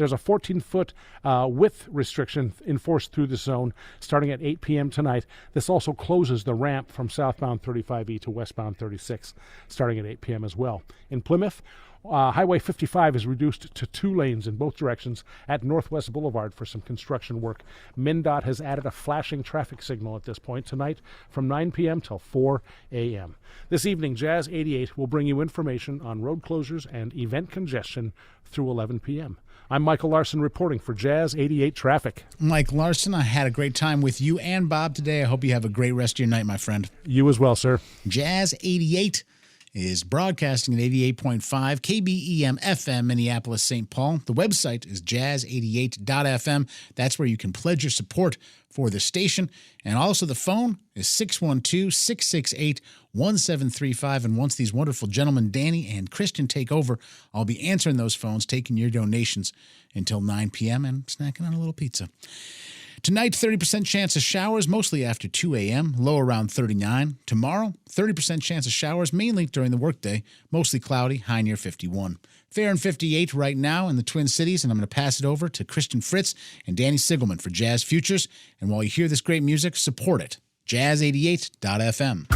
There's a 14-foot width restriction enforced through the zone starting at 8 p.m. tonight. This also closes the ramp from southbound 35E to westbound 36 starting at 8 p.m. as well. In Plymouth, Highway 55 is reduced to 2 lanes in both directions at Northwest Boulevard for some construction work. MnDOT has added a flashing traffic signal at this point tonight from 9 p.m. till 4 a.m. This evening, Jazz 88 will bring you information on road closures and event congestion through 11 p.m. I'm Michael Larson reporting for Jazz 88 Traffic. Mike Larson, I had a great time with you and Bob today. I hope you have a great rest of your night, my friend. You as well, sir. Jazz 88 is broadcasting at 88.5 KBEM FM, Minneapolis, St. Paul. The website is jazz88.fm. That's where you can pledge your support for the station. And also the phone is 612-668-1735. And once these wonderful gentlemen, Danny and Christian, take over, I'll be answering those phones, taking your donations until 9 p.m. and snacking on a little pizza. Tonight, 30% chance of showers, mostly after 2 a.m., low around 39. Tomorrow, 30% chance of showers, mainly during the workday, mostly cloudy, high near 51. Fair and 58 right now in the Twin Cities, and I'm going to pass it over to Christian Fritz and Danny Sigelman for Jazz Futures. And while you hear this great music, support it. Jazz88.fm.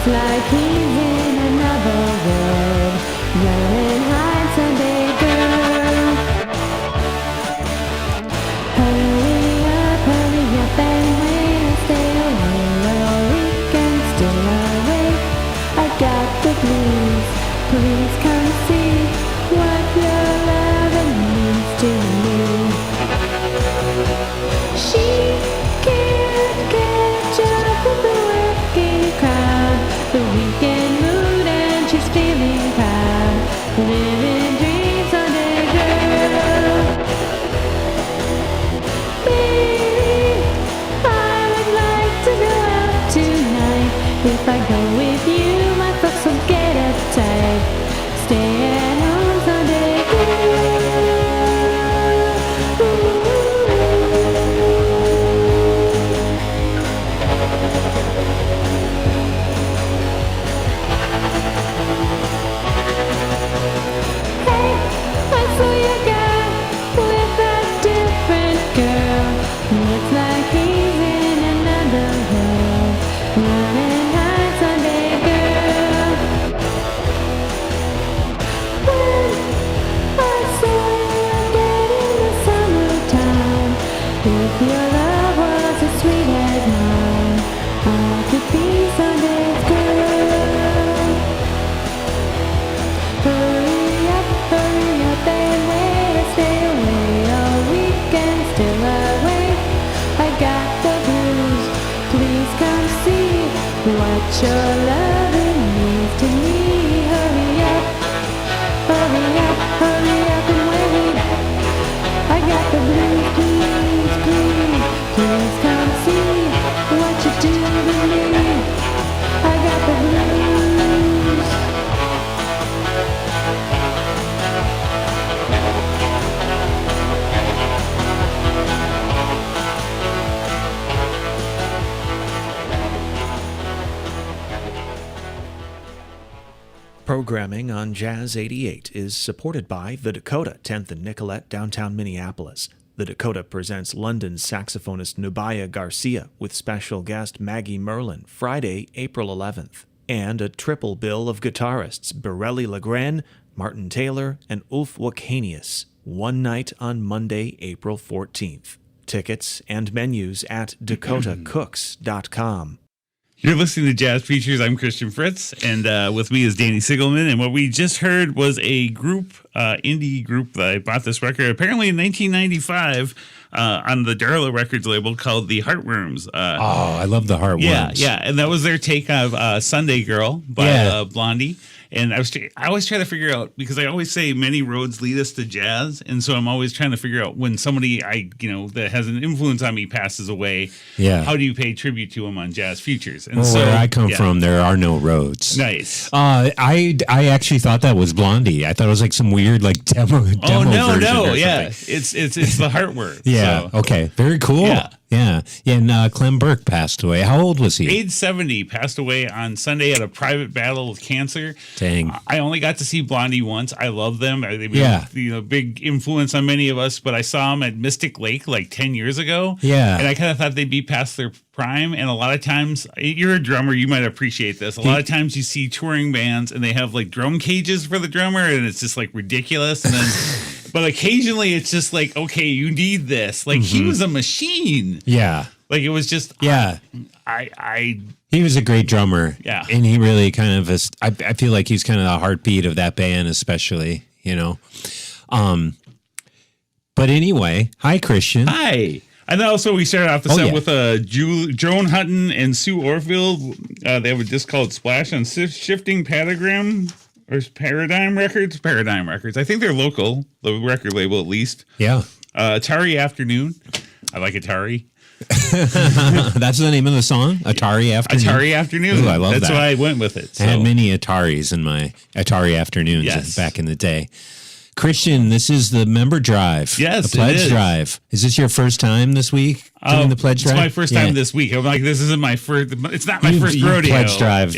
like he's in another world. Run and hide, Sunday girl. Hurry up, and wait and stay away. All weekend still awake. I got the blues. Please come see what your love means to me. She can't catch up with the working crowd, the weekend mood, and she's feeling proud. Living dreams on a girl. Baby, I would like to go out tonight. If I go with you, my folks will get uptight. Stay at home Sunday girl. Hey, I saw your guy with a different girl. Looks like he's in another world. Running high Sunday girl. When I saw you again in the summertime, if your love was as sweet as mine, I could be Sunday's girl. Hurry up, and wait and stay away. All weekend still awake. I got the blues. Please come see what your loving means to me. Hurry up, and wait. I got the blues, please come see what you do to me. I got the blues. Programming on Jazz 88 is supported by The Dakota, 10th and Nicollet, downtown Minneapolis. The Dakota presents London saxophonist Nubia Garcia with special guest Maggie Merlin, Friday, April 11th. And a triple bill of guitarists Borelli Legren, Martin Taylor, and Ulf Wakanius, one night on Monday, April 14th. Tickets and menus at dakotacooks.com. You're listening to Jazz Features. I'm Christian Fritz, and with me is Danny Sigelman. And what we just heard was a group, indie group that I bought this record apparently in 1995 on the Darla Records label called the Heartworms. I love the Heartworms. Yeah, and that was their take of Sunday Girl by Blondie. And I always try to figure out, because I always say many roads lead us to jazz, and so I'm always trying to figure out when somebody that has an influence on me passes away, how do you pay tribute to them on Jazz Futures? And where I come from, there are no roads. Nice. I actually thought that was Blondie. I thought it was like some weird demo version or something. It's the Heartworm. Yeah. So. Okay. Very cool. Yeah. And Clem Burke passed away. How old was he? Age 70, passed away on Sunday at a private battle with cancer. Dang. I only got to see Blondie once. I love them. They were big influence on many of us, but I saw them at Mystic Lake like 10 years ago. Yeah. And I kind of thought they'd be past their prime. And a lot of times, you're a drummer, you might appreciate this. A lot of times you see touring bands and they have like drum cages for the drummer, and it's just like ridiculous. And then... But occasionally it's just like, okay, you need this. Like he was a machine. Yeah. Like it was just, he was a great drummer. Yeah. And he really kind of, I feel like he's kind of the heartbeat of that band, especially, But anyway, hi, Christian. Hi. And also we started off the set with Joan Hutton and Sue Orfield. They have a disc called Splash on Shifting Patagram. Or Paradigm Records? Paradigm Records. I think they're local, the record label at least. Yeah. Atari Afternoon. I like Atari. That's the name of the song? Atari Afternoon? Atari Afternoon. Ooh, I love That's that. why I went with it. I had many Ataris in my Atari Afternoons back in the day. Christian, this is the member drive. Yes, the pledge it is. drive. Is this your first time this week doing the pledge drive? It's my first time this week. I'm like, this isn't my first. It's not my first rodeo. Pledge drive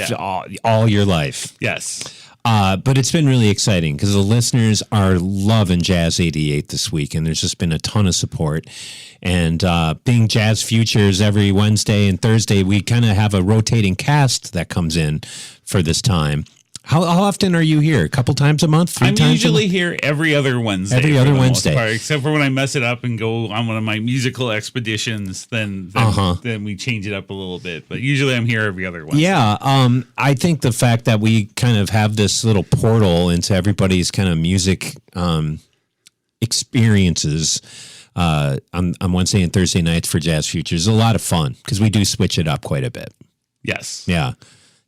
all your life. Yes. But it's been really exciting because the listeners are loving Jazz 88 this week, and there's just been a ton of support. And being Jazz Futures every Wednesday and Thursday, we kind of have a rotating cast that comes in for this time. How often are you here? A couple times a month? I'm usually here every other Wednesday. Every other Wednesday. Part, except for when I mess it up and go on one of my musical expeditions, then we change it up a little bit. But usually I'm here every other Wednesday. Yeah, I think the fact that we kind of have this little portal into everybody's kind of music experiences on Wednesday and Thursday nights for Jazz Futures is a lot of fun because we do switch it up quite a bit. Yes. Yeah.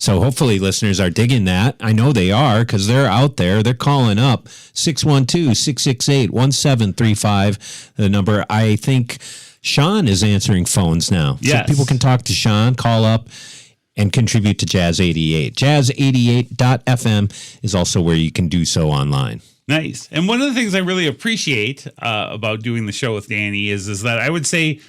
So hopefully listeners are digging that. I know they are because they're out there. They're calling up 612-668-1735. The number, I think Sean is answering phones now. Yes. So people can talk to Sean, call up, and contribute to Jazz 88. Jazz88.fm is also where you can do so online. Nice. And one of the things I really appreciate about doing the show with Danny is that I would say,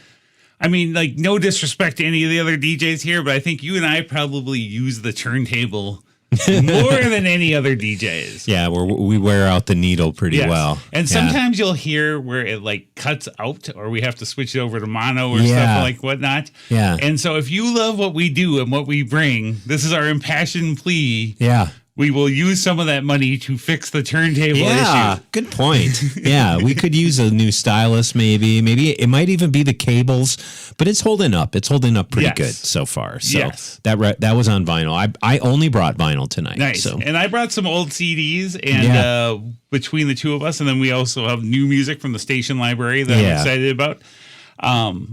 I mean, like, no disrespect to any of the other DJs here, but I think you and I probably use the turntable more than any other DJs. Yeah, we wear out the needle pretty well. And sometimes you'll hear where it like cuts out or we have to switch it over to mono or stuff like whatnot. Yeah. And so if you love what we do and what we bring, this is our impassioned plea. Yeah. We will use some of that money to fix the turntable issue. Good point. Yeah, we could use a new stylus maybe. Maybe it might even be the cables, but it's holding up. It's holding up pretty good so far. So that was on vinyl. I only brought vinyl tonight. Nice. So. And I brought some old CDs and between the two of us, and then we also have new music from the station library that I'm excited about.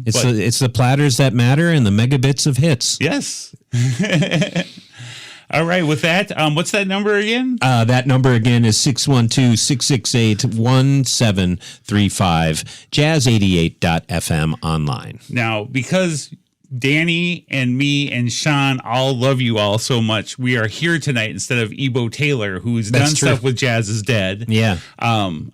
It's the platters that matter and the megabits of hits. Yes. All right. With that, what's that number again? That number again is 612-668-1735. Jazz88.fm online. Now, because Danny and me and Sean all love you all so much, we are here tonight instead of Ebo Taylor, who's done stuff with Jazz is Dead. Yeah. And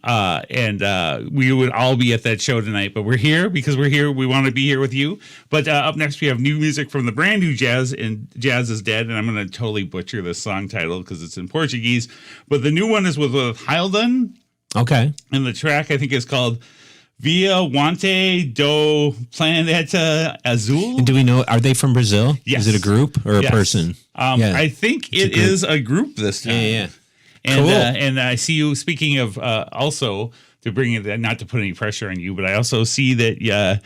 we would all be at that show tonight, but we're here because we're here. We want to be here with you. But up next, we have new music from the brand new Jazz and Jazz is Dead. And I'm going to totally butcher this song title because it's in Portuguese. But the new one is with Hildon. Okay. And the track, I think, is called Via Wante do Planeta Azul. And do we know, are they from Brazil? Yes. Is it a group or a Yes. person? I think it is a group this time. Yeah. And Cool. and I see you, speaking of also, to bring it, not to put any pressure on you, but I also see that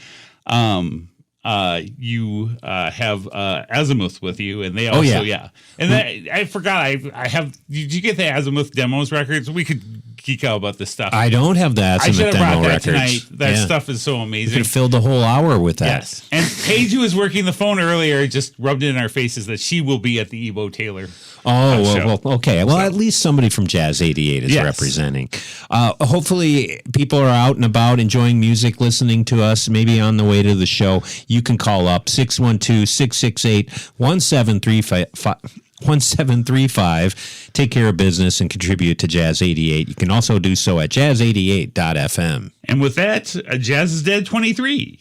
you have Azimuth with you, and they also, yeah. And I forgot, I have, did you get the Azimuth demos records? We could geek out about this stuff. I don't have the I Azimuth should have demo brought that records. tonight. That Yeah. stuff is so We amazing. could have filled the whole hour with that. Yes. And Paige, who was working the phone earlier, just rubbed it in our faces that she will be at the Ebo Taylor. Oh, show. well, okay. Well, at least somebody from Jazz 88 is Yes. representing. Hopefully, people are out and about enjoying music, listening to us, maybe on the way to the show. You can call up 612-668-1735. Take care of business and contribute to Jazz 88. You can also do so at jazz88.fm. And with that, Jazz is Dead 23.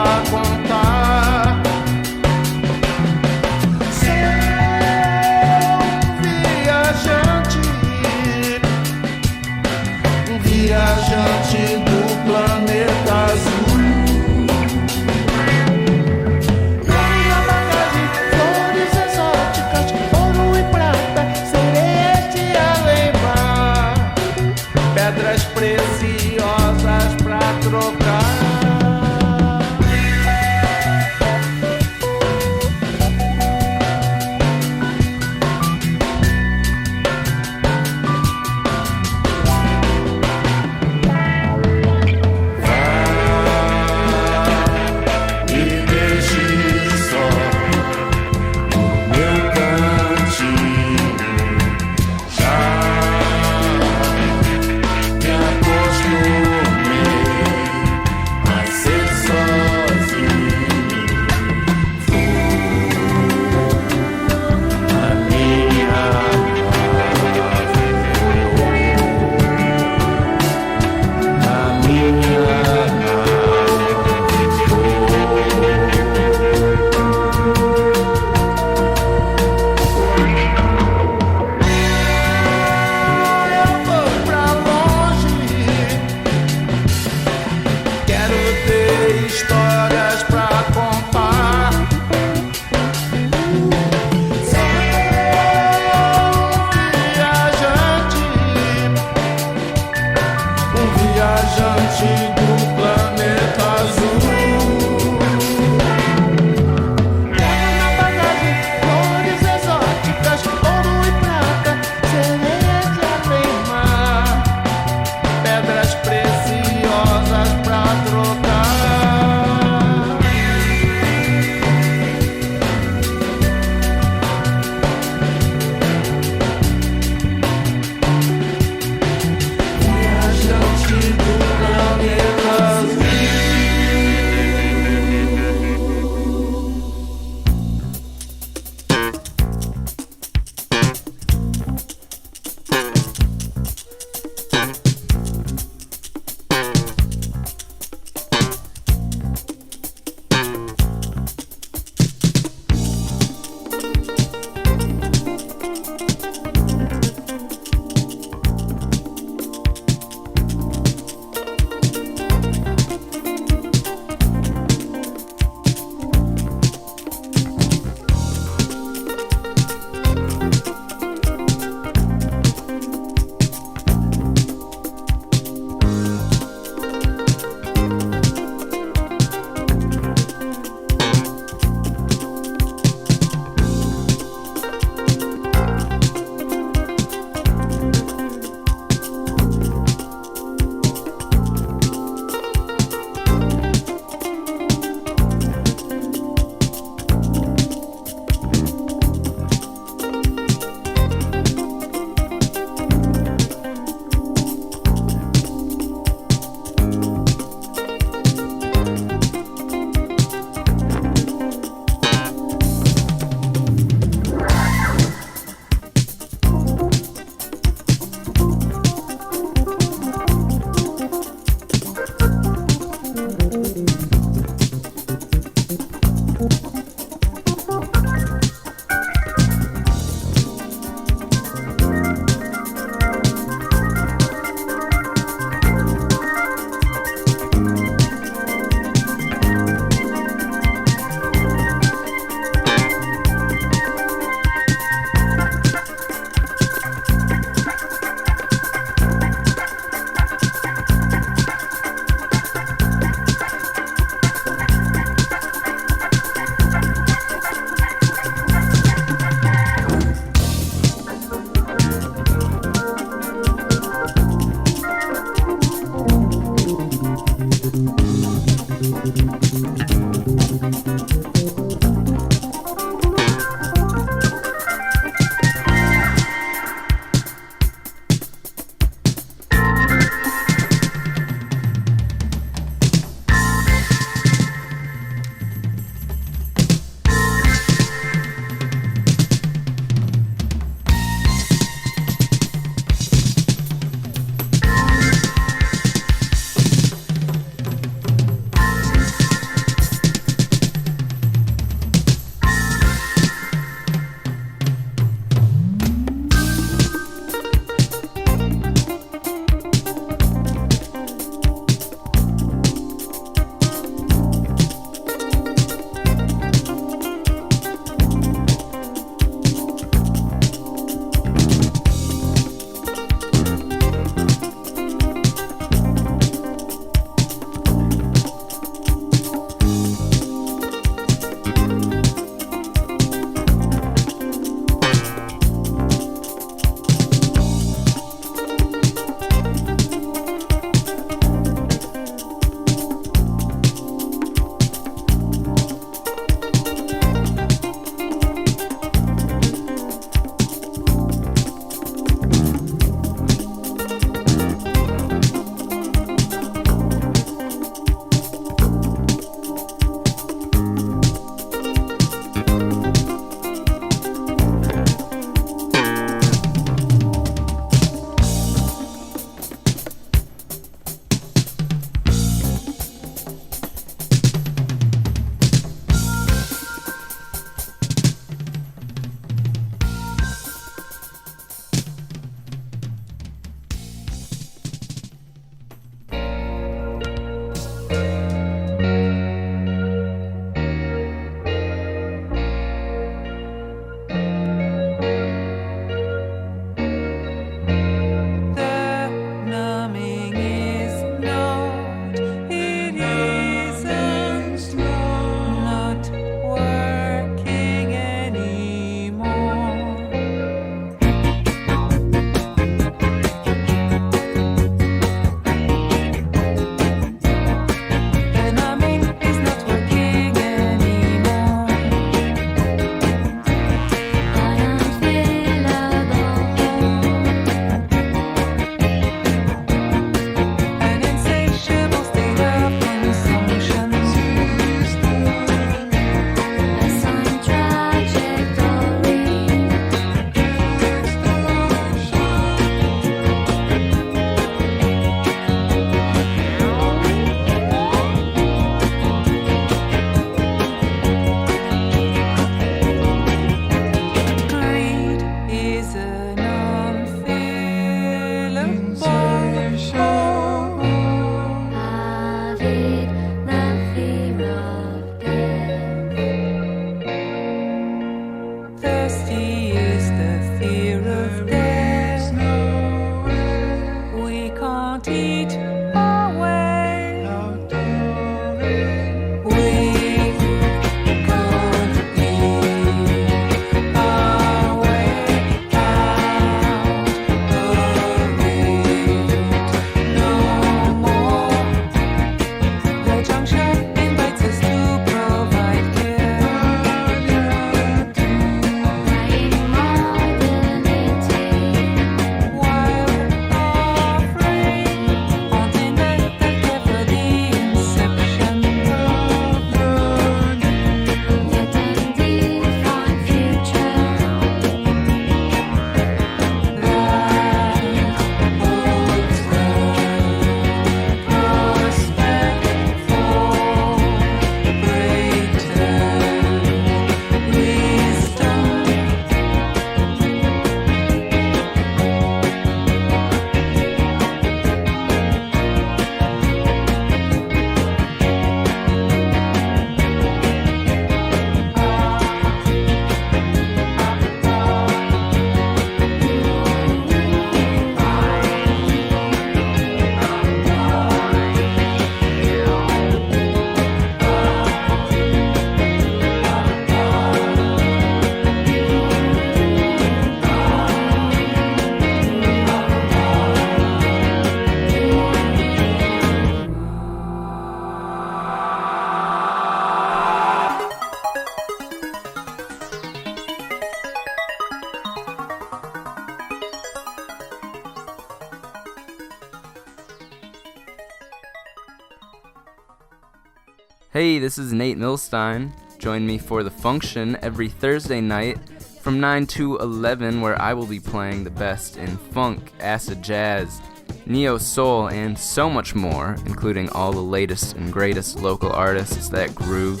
Hey, this is Nate Milstein. Join me for The Function every Thursday night from 9 to 11, where I will be playing the best in funk, acid jazz, neo-soul, and so much more, including all the latest and greatest local artists that groove.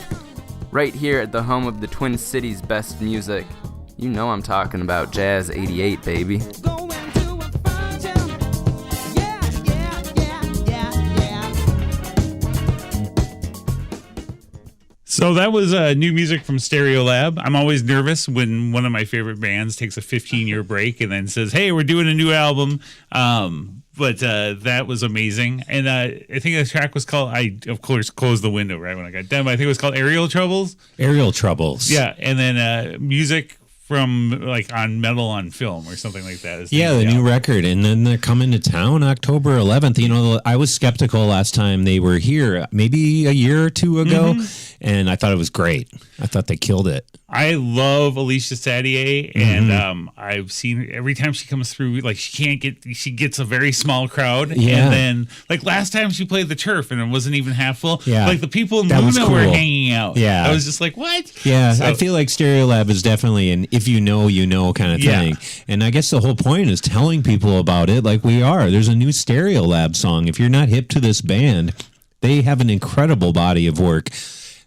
Right here at the home of the Twin Cities' best music. You know I'm talking about Jazz 88, baby. So that was new music from Stereolab. I'm always nervous when one of my favorite bands takes a 15-year break and then says, hey, we're doing a new album. But that was amazing. And I think the track was called, I, of course, closed the window right when I got done, but I think it was called Aerial Troubles. Aerial Troubles. Yeah, and then music from like on Metal on Film or something like that. Yeah, the new record. And then they're coming to town October 11th. You know, I was skeptical last time they were here, maybe a year or two ago, and I thought it was great. I thought they killed it. I love Alicia Sadier, and I've seen every time she comes through, like she gets a very small crowd. Yeah. And then like last time she played the Turf and it wasn't even half full. Yeah. Like the people in That was Luna were cool. hanging out. Yeah. I was just like, what? Yeah, So- I feel like Stereolab is definitely an if you know kind of Yeah. thing. And I guess the whole point is telling people about it like we are. There's a new Stereolab song. If you're not hip to this band, they have an incredible body of work.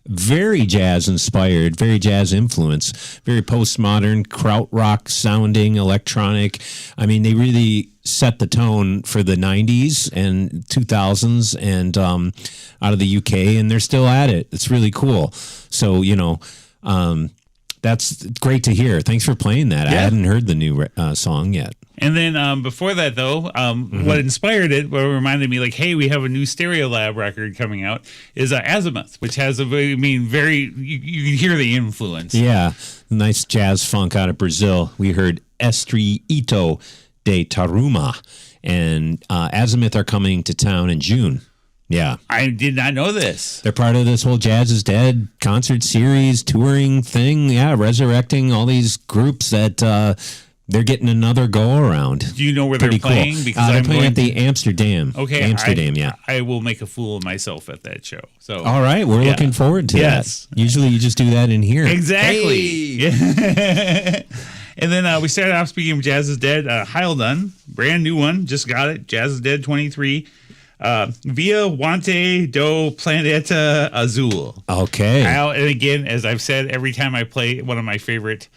Very jazz inspired, very jazz influence, very postmodern, krautrock sounding, electronic. I mean, they really set the tone for the 90s and 2000s and out of the UK, and they're still at it. It's really cool. So, that's great to hear. Thanks for playing that. I hadn't heard the new song yet. And then before that, though, what inspired it, what reminded me, like, hey, we have a new Stereolab record coming out, is Azimuth, which has you can hear the influence. Yeah, nice jazz funk out of Brazil. We heard Estreito de Taruma, and Azimuth are coming to town in June. Yeah. I did not know this. They're part of this whole Jazz is Dead concert series, touring thing. Yeah, resurrecting all these groups that they're getting another go around. Do you know where Pretty they're playing? cool. Because they're I'm playing going at the Amsterdam. Okay, Amsterdam, yeah. I will make a fool of myself at that show. So All right, we're Yeah. looking forward to Yes. that. Usually you just do that in here. Exactly. Yeah. And then we started off speaking of Jazz is Dead. Heil Dunn, brand new one, just got it. Jazz is Dead 23. Via Wante do Planeta Azul. Okay. And again, as I've said, every time I play one of my favorite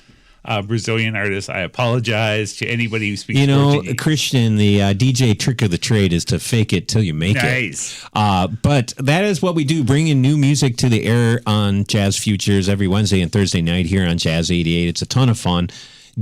Brazilian artists, I apologize to anybody who speaks Portuguese. Christian, the DJ trick of the trade is to fake it till you make Nice. it. But that is what we do, bringing new music to the air on Jazz Futures every Wednesday and Thursday night here on Jazz 88. It's a ton of fun.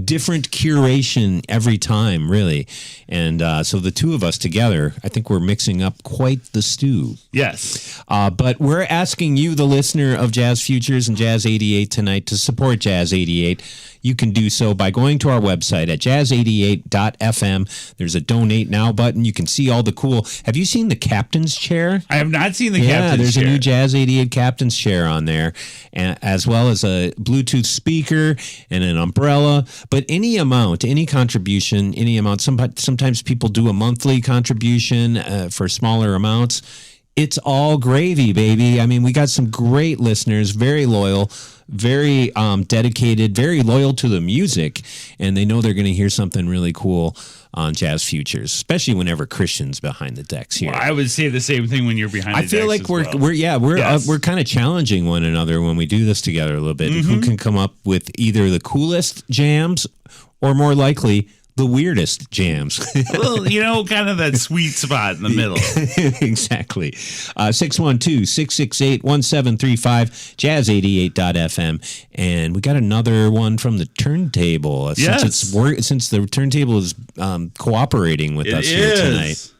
Different curation every time, really. And so the two of us together, I think we're mixing up quite the stew. Yes. But we're asking you, the listener of Jazz Futures and Jazz 88 tonight, to support Jazz 88. You can do so by going to our website at jazz88.fm. There's a donate now button. You can see all the cool. Have you seen the captain's chair? I have not seen the Yeah, captain's there's chair. a new Jazz 88 captain's chair on there, as well as a Bluetooth speaker and an umbrella. But any amount, any contribution, any amount. Sometimes people do a monthly contribution for smaller amounts. It's all gravy, baby. I mean, we got some great listeners, very loyal, very dedicated, very loyal to the music, and they know they're going to hear something really cool on Jazz Futures, especially whenever Christian's behind the decks here. Well, I would say the same thing when you're behind the I feel decks like as well. Yes. we're kind of challenging one another when we do this together a little bit. Who can come up with either the coolest jams or more likely the weirdest jams? Well, kind of that sweet spot in the middle. Exactly. 612-668-1735, jazz88.fm. And we got another one from the turntable. Yes. Since the turntable is cooperating with us here tonight.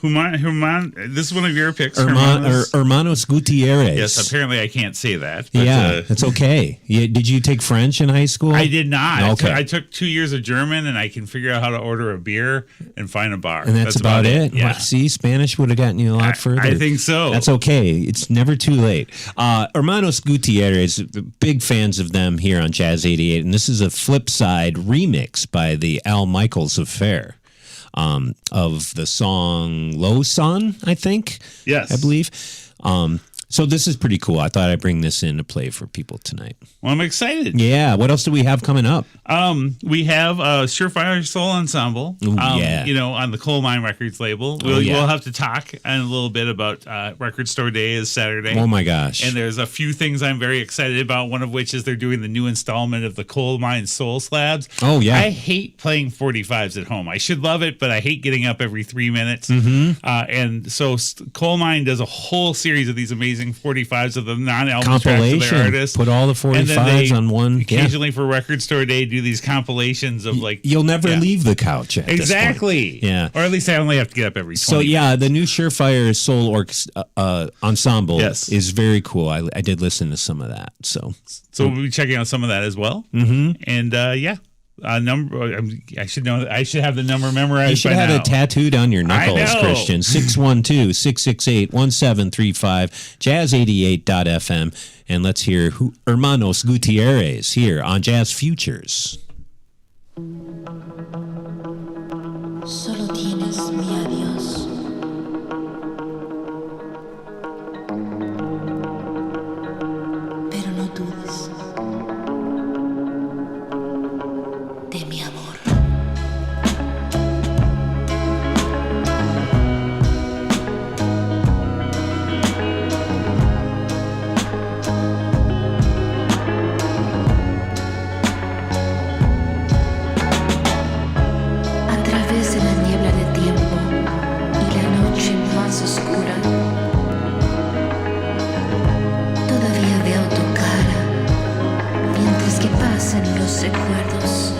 Herman, this is one of your picks. Hermanos. Hermanos Gutierrez. Yes, apparently I can't say that. But, Yeah, it's okay. Did you take French in high school? I did not. Okay. I took 2 years of German, and I can figure out how to order a beer and find a bar. And that's about it? Yeah. See, Spanish would have gotten you a lot further. I think so. That's okay. It's never too late. Hermanos Gutierrez, big fans of them here on Jazz 88, and this is a flip side remix by the Al Michaels Affair. Of the song Low Sun, I think. Yes. I believe. So this is pretty cool. I thought I'd bring this in to play for people tonight. Well, I'm excited. Yeah. What else do we have coming up? We have Surefire Soul Ensemble. Ooh, yeah. On the Coal Mine Records label. Oh, yeah. We'll have to talk a little bit about Record Store Day is Saturday. Oh my gosh. And there's a few things I'm very excited about. One of which is they're doing the new installment of the Coal Mine Soul Slabs. Oh yeah. I hate playing 45s at home. I should love it, but I hate getting up every 3 minutes. And so Coal Mine does a whole series of these amazing 45s of the non-album tracks of Compilation. their artists. Put all the And then they 45s on one. Occasionally for Record Store Day, do these compilations of like You'll never leave the couch. At this point. exactly, Yeah. or at least I only have to get up every 20 So yeah, the new Surefire Soul Ensemble Yes. is very cool. I did listen to some of that. So we'll be checking out some of that as well. And number. I should know. I should have the number memorized. you should by have now. it tattooed on your knuckles, know. Christian. 612-668-1735, jazz88.fm. And let's hear Hermanos Gutierrez here on Jazz Futures. Solo tienes mi adiós. Pero no dudes de mi amor. A través de la niebla de tiempo y la noche más oscura, todavía veo tu cara mientras que pasan los recuerdos.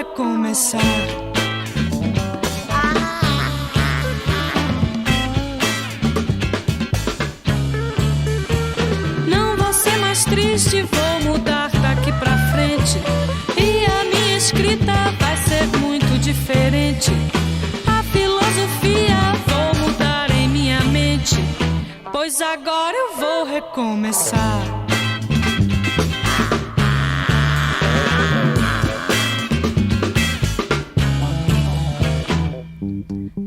recomeçar. Não vou ser mais triste, vou mudar daqui pra frente. E a minha escrita vai ser muito diferente. A filosofia vou mudar em minha mente, pois agora eu vou recomeçar.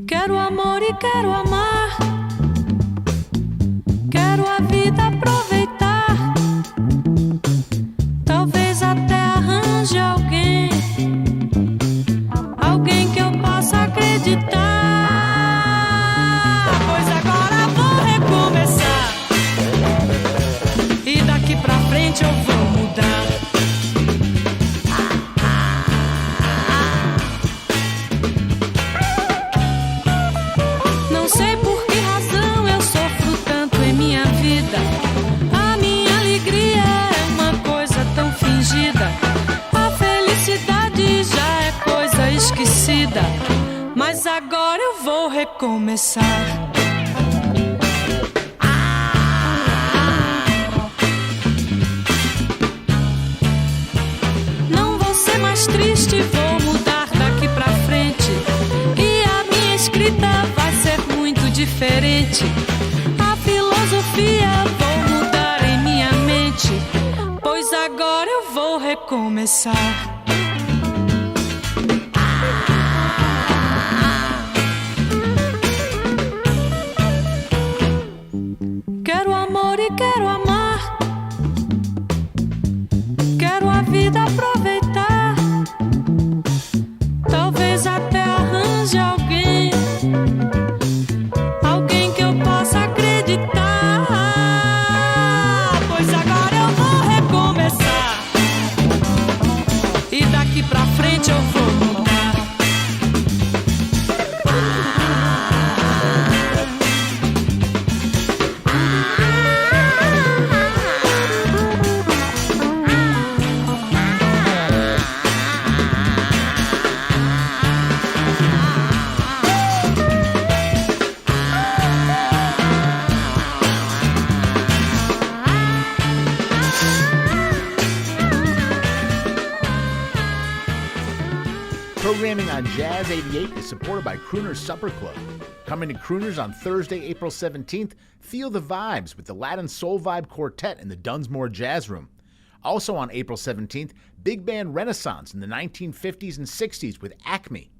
Quero amor e quero amar. Quero a vida aproveitar. Talvez até arranje alguém, alguém que eu possa acreditar. Pois agora vou recomeçar. E daqui pra frente eu vou mudar. Não sei por que razão eu sofro tanto em minha vida. A minha alegria é uma coisa tão fingida. A felicidade já é coisa esquecida. Mas agora eu vou recomeçar. Não vou ser mais triste, vou mudar daqui pra frente. E a minha escrita vai ser muito diferente. A filosofia vou mudar em minha mente, pois agora eu vou recomeçar. Quero amor e quero amar. Quero a vida aproveitar. Talvez até arranje alguém, alguém que eu possa acreditar. Pois agora eu vou recomeçar. E daqui pra frente eu vou mudar. Programming on Jazz 88 is supported by Crooner's Supper Club. Coming to Crooner's on Thursday, April 17th, feel the vibes with the Latin Soul Vibe Quartet in the Dunsmore Jazz Room. Also on April 17th, Big Band Renaissance in the 1950s and 60s with Acme.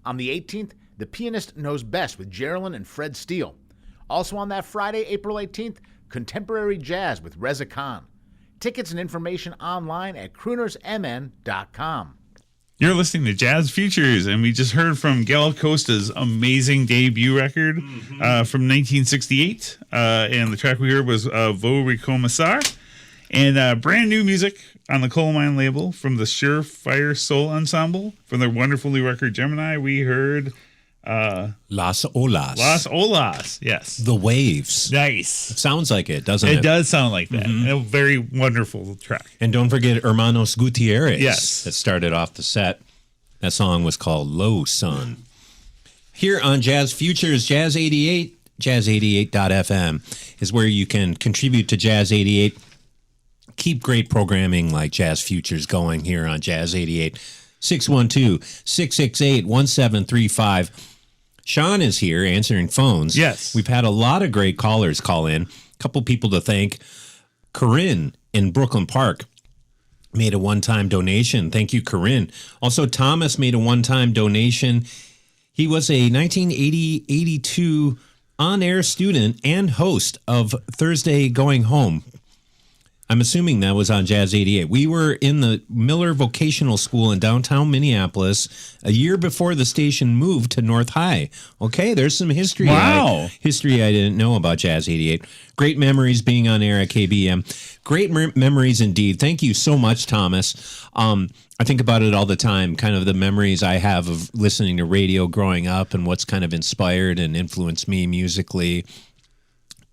On the 18th, The Pianist Knows Best with Geraldine and Fred Steele. Also on that Friday, April 18th, Contemporary Jazz with Reza Khan. Tickets and information online at croonersmn.com. You're listening to Jazz Futures, and we just heard from Gal Costa's amazing debut record from 1968. And the track we heard was Vaux Recommissar. And brand new music on the Coal Mine label from the Surefire Soul Ensemble. From their wonderful new record, Gemini, we heard Las Olas. Las Olas, yes. The Waves. Nice. Sounds like it, doesn't it? It does sound like that. A very wonderful track. And don't forget Hermanos Gutierrez. Yes. That started off the set. That song was called Low Sun. Here on Jazz Futures, Jazz 88, jazz88.fm is where you can contribute to Jazz 88. Keep great programming like Jazz Futures going here on Jazz 88. 612-668-1735. Sean is here answering phones. Yes. We've had a lot of great callers call in. A couple people to thank. Corinne in Brooklyn Park made a one-time donation. Thank you, Corinne. Also, Thomas made a one-time donation. He was a 1980-82 on-air student and host of Thursday Going Home. I'm assuming that was on Jazz 88. We were in the Miller Vocational School in downtown Minneapolis a year before the station moved to North High. Okay, there's some history. Wow. History I didn't know about Jazz 88. Great memories being on air at KBEM. Great memories indeed. Thank you so much, Thomas. I think about it all the time, kind of the memories I have of listening to radio growing up and what's kind of inspired and influenced me musically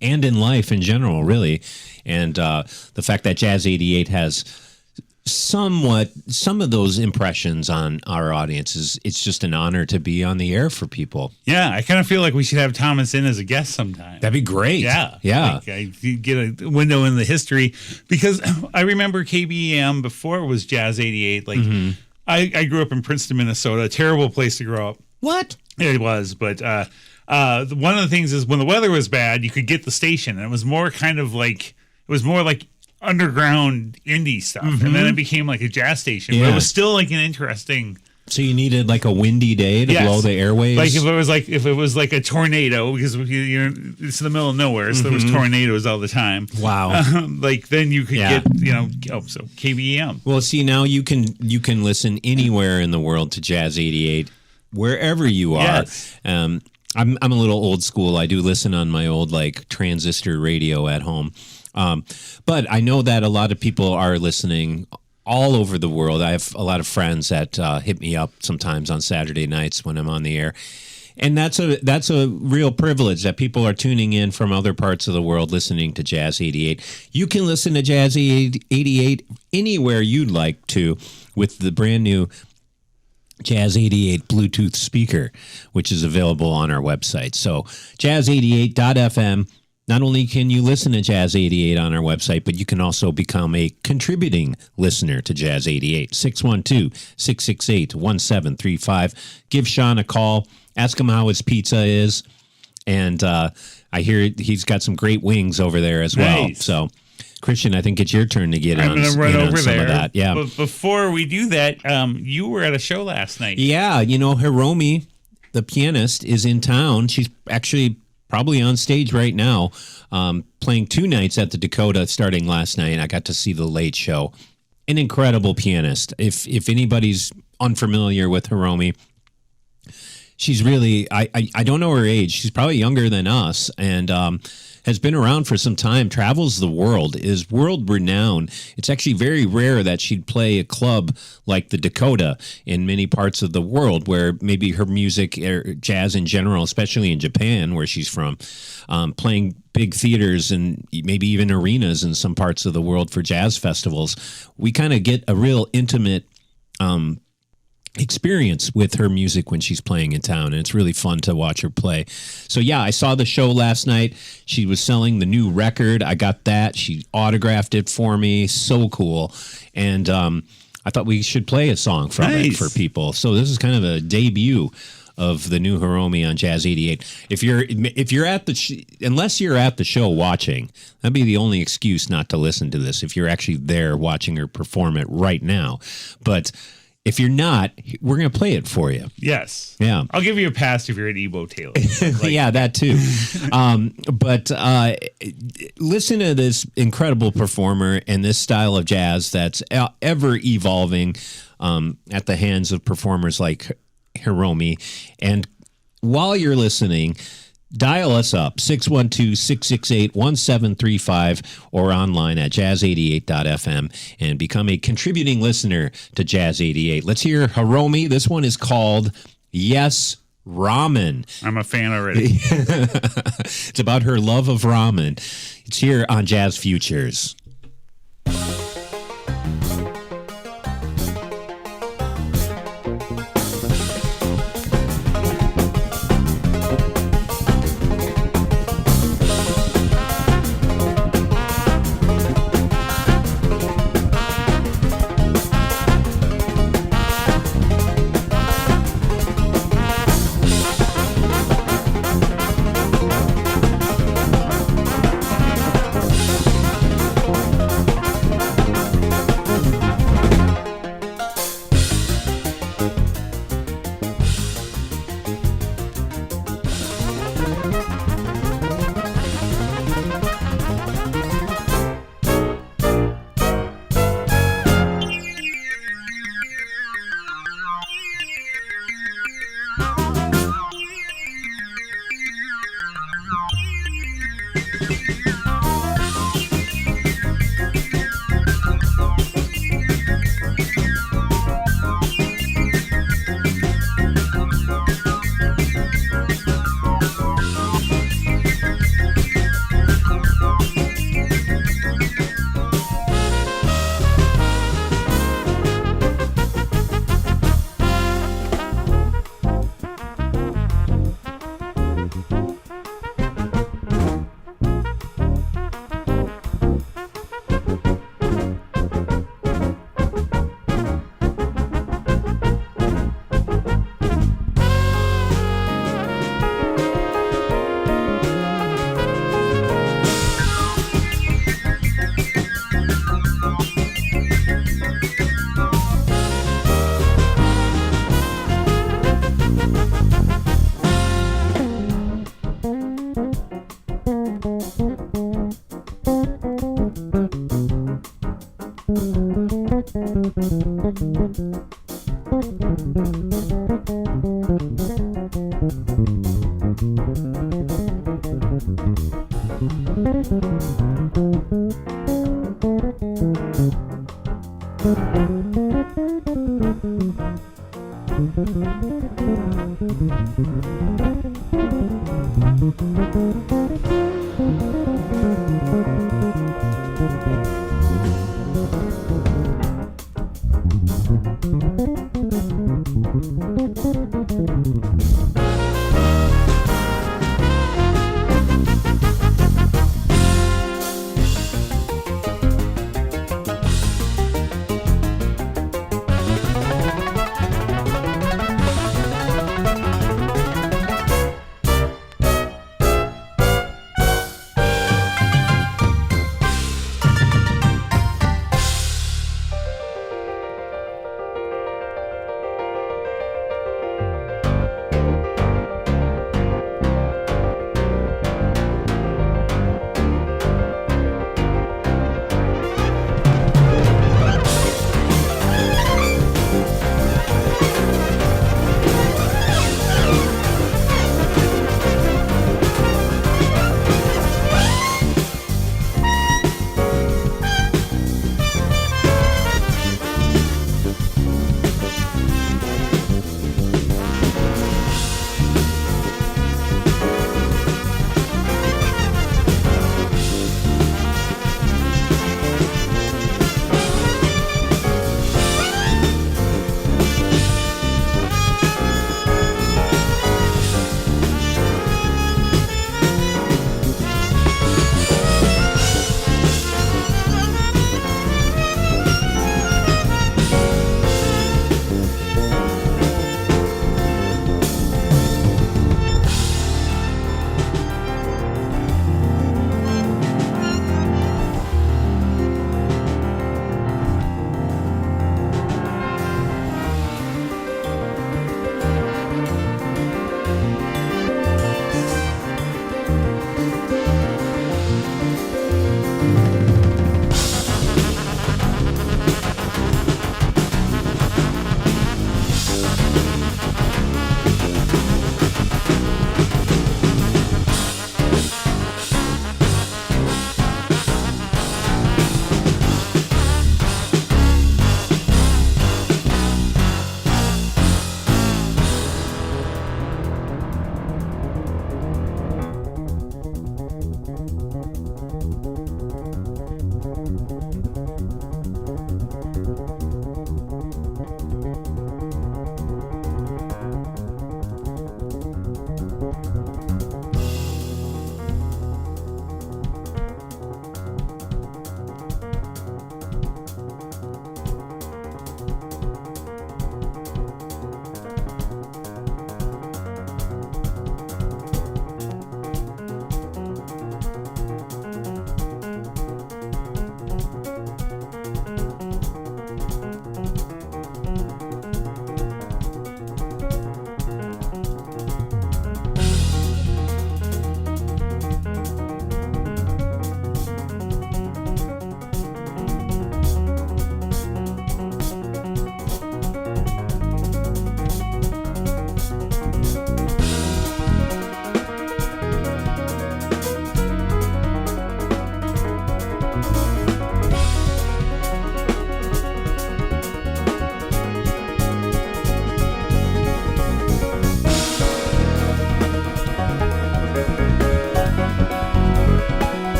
and in life in general, really. And the fact that Jazz 88 has somewhat some of those impressions on our audiences. It's just an honor to be on the air for people. Yeah, I kind of feel like we should have Thomas in as a guest sometime. That'd be great. Yeah. Yeah. Like I get a window in the history because I remember KBEM before it was Jazz 88. Like I grew up in Princeton, Minnesota, a terrible place to grow up. What? It was, but one of the things is when the weather was bad, you could get the station, and it was more like underground indie stuff, and then it became like a jazz station. But it was still like an interesting. So you needed like a windy day to blow the airwaves. Like if it was like a tornado, because it's in the middle of nowhere, so there was tornadoes all the time. Wow. Like then you could get so KBEM. Well, see, now you can listen anywhere in the world to Jazz 88, wherever you are. Yes. I'm a little old school. I do listen on my old like transistor radio at home. But I know that a lot of people are listening all over the world. I have a lot of friends that hit me up sometimes on Saturday nights when I'm on the air. And that's a real privilege that people are tuning in from other parts of the world listening to Jazz 88. You can listen to Jazz 88 anywhere you'd like to with the brand new Jazz 88 Bluetooth speaker, which is available on our website. So jazz88.fm. Not only can you listen to Jazz 88 on our website, but you can also become a contributing listener to Jazz 88. 612-668-1735. Give Sean a call. Ask him how his pizza is. And I hear he's got some great wings over there as well. Nice. So, Christian, I think it's your turn to get I'm on, going to run over some there. of that. Yeah. But before we do that, you were at a show last night. Yeah, Hiromi, the pianist, is in town. She's actually probably on stage right now, playing 2 nights at the Dakota starting last night. I got to see the late show. An incredible pianist. If anybody's unfamiliar with Hiromi, she's really, I don't know her age. She's probably younger than us and has been around for some time, travels the world, is world renowned. It's actually very rare that she'd play a club like the Dakota in many parts of the world where maybe her music, or jazz in general, especially in Japan where she's from, playing big theaters and maybe even arenas in some parts of the world for jazz festivals. We kind of get a real intimate experience with her music when she's playing in town, and it's really fun to watch her play. So yeah, I saw the show last night. She was selling the new record. I got that. She autographed it for me. So cool. And I thought we should play a song from it for people. So this is kind of a debut of the new Hiromi on Jazz 88. If you're at the unless you're at the show watching, that'd be the only excuse not to listen to this if you're actually there watching her perform it right now. But if you're not, we're going to play it for you. Yes. Yeah. I'll give you a pass if you're at Ebo Taylor. Yeah, that too. But listen to this incredible performer and this style of jazz that's ever evolving at the hands of performers like Hiromi. And while you're listening, dial us up, 612-668-1735, or online at jazz88.fm and become a contributing listener to Jazz 88. Let's hear Hiromi. This one is called Yes, Ramen. I'm a fan already. It's about her love of ramen. It's here on Jazz Futures.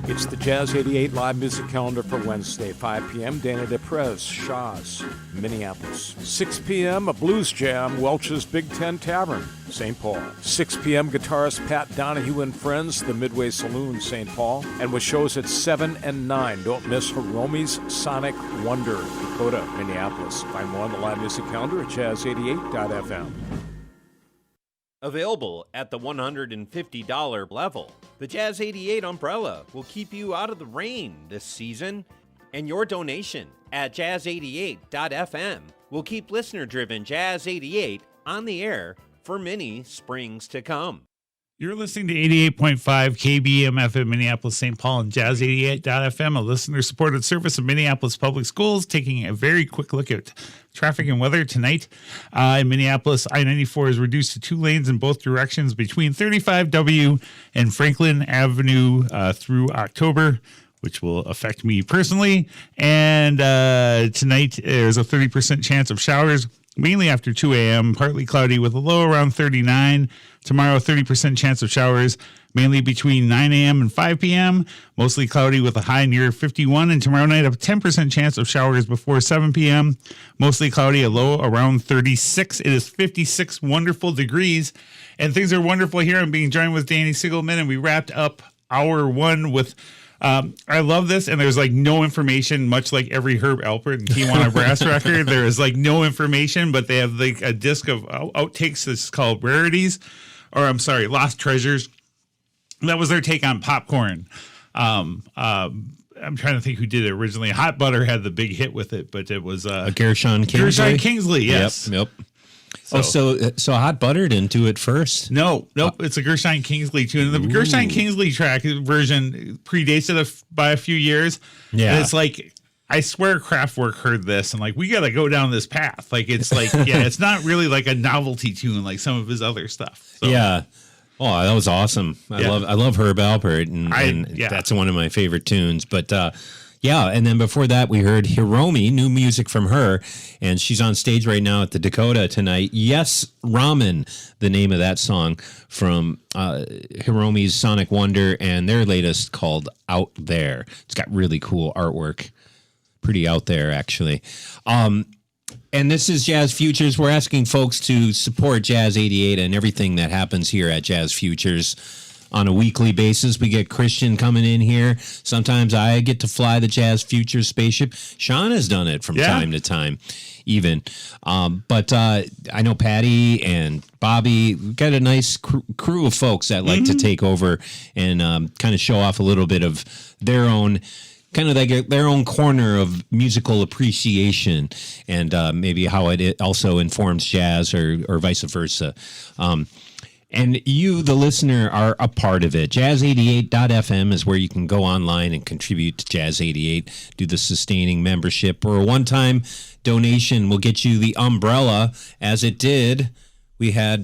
It's the Jazz 88 live music calendar for Wednesday, 5 p.m. Dana DePrez, Shaw's, Minneapolis. 6 p.m. a blues jam, Welch's Big Ten Tavern, St. Paul. 6 p.m. guitarist Pat Donahue and Friends, the Midway Saloon, St. Paul. And with shows at 7 and 9, don't miss Hiromi's Sonic Wonder, Dakota, Minneapolis. Find more on the live music calendar at jazz88.fm. Available at the $150 level. The Jazz 88 umbrella will keep you out of the rain this season, and your donation at jazz88.fm will keep listener-driven Jazz 88 on the air for many springs to come. You're listening to 88.5 KBEM FM Minneapolis, St. Paul, and Jazz 88.fm, a listener-supported service of Minneapolis Public Schools, taking a very quick look at traffic and weather tonight. In Minneapolis, I-94 is reduced to 2 lanes in both directions between 35W and Franklin Avenue through October, which will affect me personally. And tonight, there's a 30% chance of showers, mainly after 2 a.m., partly cloudy with a low around 39. Tomorrow, 30% chance of showers, mainly between 9 a.m. and 5 p.m., mostly cloudy with a high near 51. And tomorrow night, a 10% chance of showers before 7 p.m., mostly cloudy, a low around 36. It is 56 wonderful degrees, and things are wonderful here. I'm being joined with Danny Sigelman, and we wrapped up hour one with I love this, and there's like no information, much like every Herb Alpert and Tijuana Brass record. There is like no information, but they have like a disc of outtakes that's called Rarities, or I'm sorry, Lost Treasures. That was their take on Popcorn. I'm trying to think who did it originally. Hot Butter had the big hit with it, but it was Gershon Kingsley. Gershon Kingsley, yes. Yep. So Hot Butter didn't do it first? Nope. It's a Gershon Kingsley tune. The Gershon Kingsley track version predates it by a few years. Yeah. And it's like, I swear Kraftwerk heard this and like, we got to go down this path. Like, it's like, yeah, it's not really like a novelty tune like some of his other stuff. So. Yeah. Oh, that was awesome. I love Herb Alpert, and yeah. That's one of my favorite tunes. But yeah, and then before that, we heard Hiromi, new music from her, and she's on stage right now at the Dakota tonight. Yes, Ramen, the name of that song from Hiromi's Sonic Wonder, and their latest called Out There. It's got really cool artwork. Pretty out there, actually. And this is Jazz Futures. We're asking folks to support Jazz 88 and everything that happens here at Jazz Futures on a weekly basis. We get Christian coming in here. Sometimes I get to fly the Jazz Futures spaceship. Sean has done it from time to time, even. But I know Patty and Bobby. We've got a nice crew of folks that like to take over and kind of show off a little bit of their own kind of like their own corner of musical appreciation, and maybe how it also informs jazz or vice versa. And you, the listener, are a part of it. Jazz88.fm is where you can go online and contribute to Jazz 88, do the sustaining membership, or a one-time donation will get you the umbrella, as it did. We had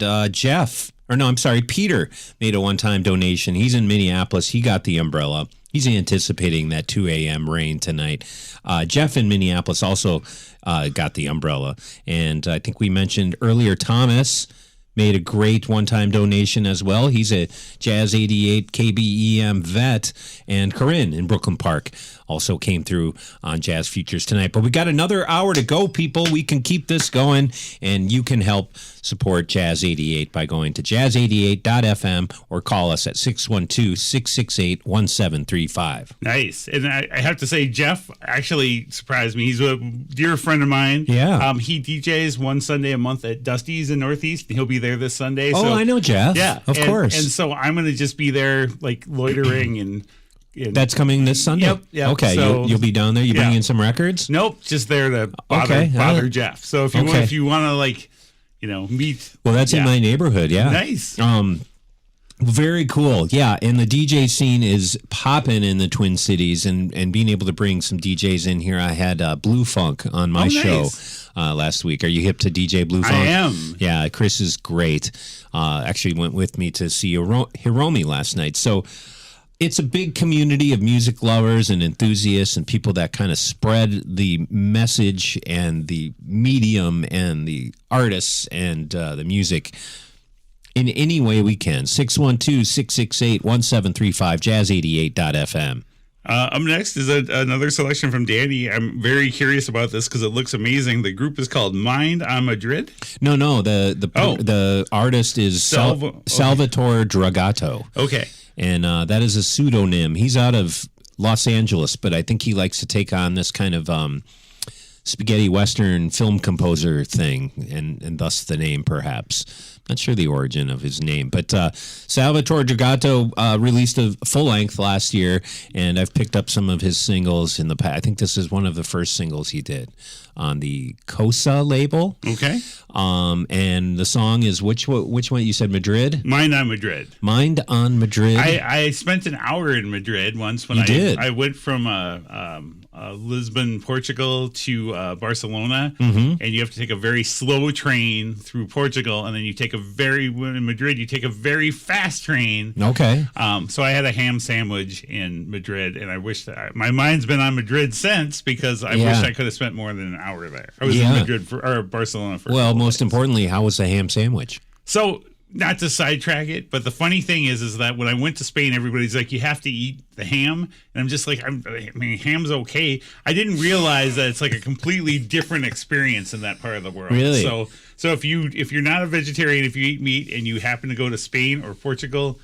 Peter made a one-time donation. He's in Minneapolis. He got the umbrella. He's anticipating that 2 a.m. rain tonight. Jeff in Minneapolis also got the umbrella. And I think we mentioned earlier Thomas made a great one-time donation as well. He's a Jazz 88 KBEM vet. And Corinne in Brooklyn Park also came through on Jazz Futures tonight. But we got another hour to go, people. We can keep this going, and you can help support Jazz 88 by going to jazz88.fm or call us at 612-668-1735. Nice. And I have to say, Jeff actually surprised me. He's a dear friend of mine. Yeah. He DJs one Sunday a month at Dusty's in Northeast. He'll be there this Sunday. Oh, so, I know Jeff. Yeah. Of course. And so I'm going to just be there, like, loitering and that's coming this Sunday? Yep. Okay, so, you'll be down there. You bring in some records? Nope, just there to bother Jeff. So if you want to like, meet. Well, that's in my neighborhood. Yeah, nice. Very cool. Yeah, and the DJ scene is popping in the Twin Cities, and being able to bring some DJs in here. I had Blue Funk on my show last week. Are you hip to DJ Blue Funk? I am. Yeah, Chris is great. Actually went with me to see Hiromi last night. So it's a big community of music lovers and enthusiasts and people that kind of spread the message and the medium and the artists and the music in any way we can. 612-668-1735, jazz88.fm. Up next is another selection from Danny. I'm very curious about this because it looks amazing. The group is called Mind on Madrid. No, the artist is Salvatore Dragato. Okay. And that is a pseudonym. He's out of Los Angeles, but I think he likes to take on this kind of spaghetti western film composer thing, and thus the name, perhaps. Not sure the origin of his name, but Salvatore Dragato released a full length last year, and I've picked up some of his singles in the past. I think this is one of the first singles he did on the Cosa label. Okay. And the song is which one? You said Madrid? Mind on Madrid. Mind on Madrid. I spent an hour in Madrid once when I went from Lisbon, Portugal to Barcelona, and you have to take a very slow train through Portugal, and then you take in Madrid you take a very fast train. Okay. So I had a ham sandwich in Madrid, and I wish that my mind's been on Madrid since, because I wish I could have spent more than an hour there. I was in Madrid or Barcelona for. Well, most importantly, how was the ham sandwich? So, not to sidetrack it, but the funny thing is that when I went to Spain, everybody's like, you have to eat the ham. And I'm just like, I mean, ham's okay. I didn't realize that it's like a completely different experience in that part of the world. Really? So if you're not a vegetarian, if you eat meat and you happen to go to Spain or Portugal,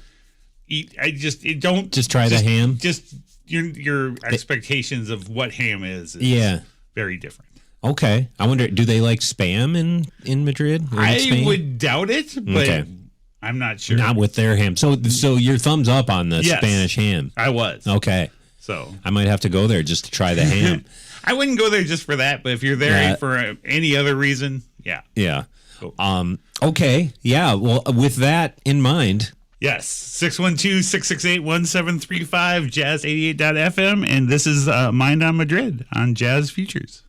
don't just try the ham. Just your expectations of what ham is very different. Okay. I wonder, do they like Spam in Madrid? I would doubt it, but I'm not sure. Not with their ham. So your thumbs up on the Spanish ham. I was. Okay. So I might have to go there just to try the ham. I wouldn't go there just for that, but if you're there for any other reason, yeah. Yeah. Cool. Okay. Yeah. Well, with that in mind. Yes. 612-668-1735, jazz88.fm. And this is Mind on Madrid on Jazz Futures.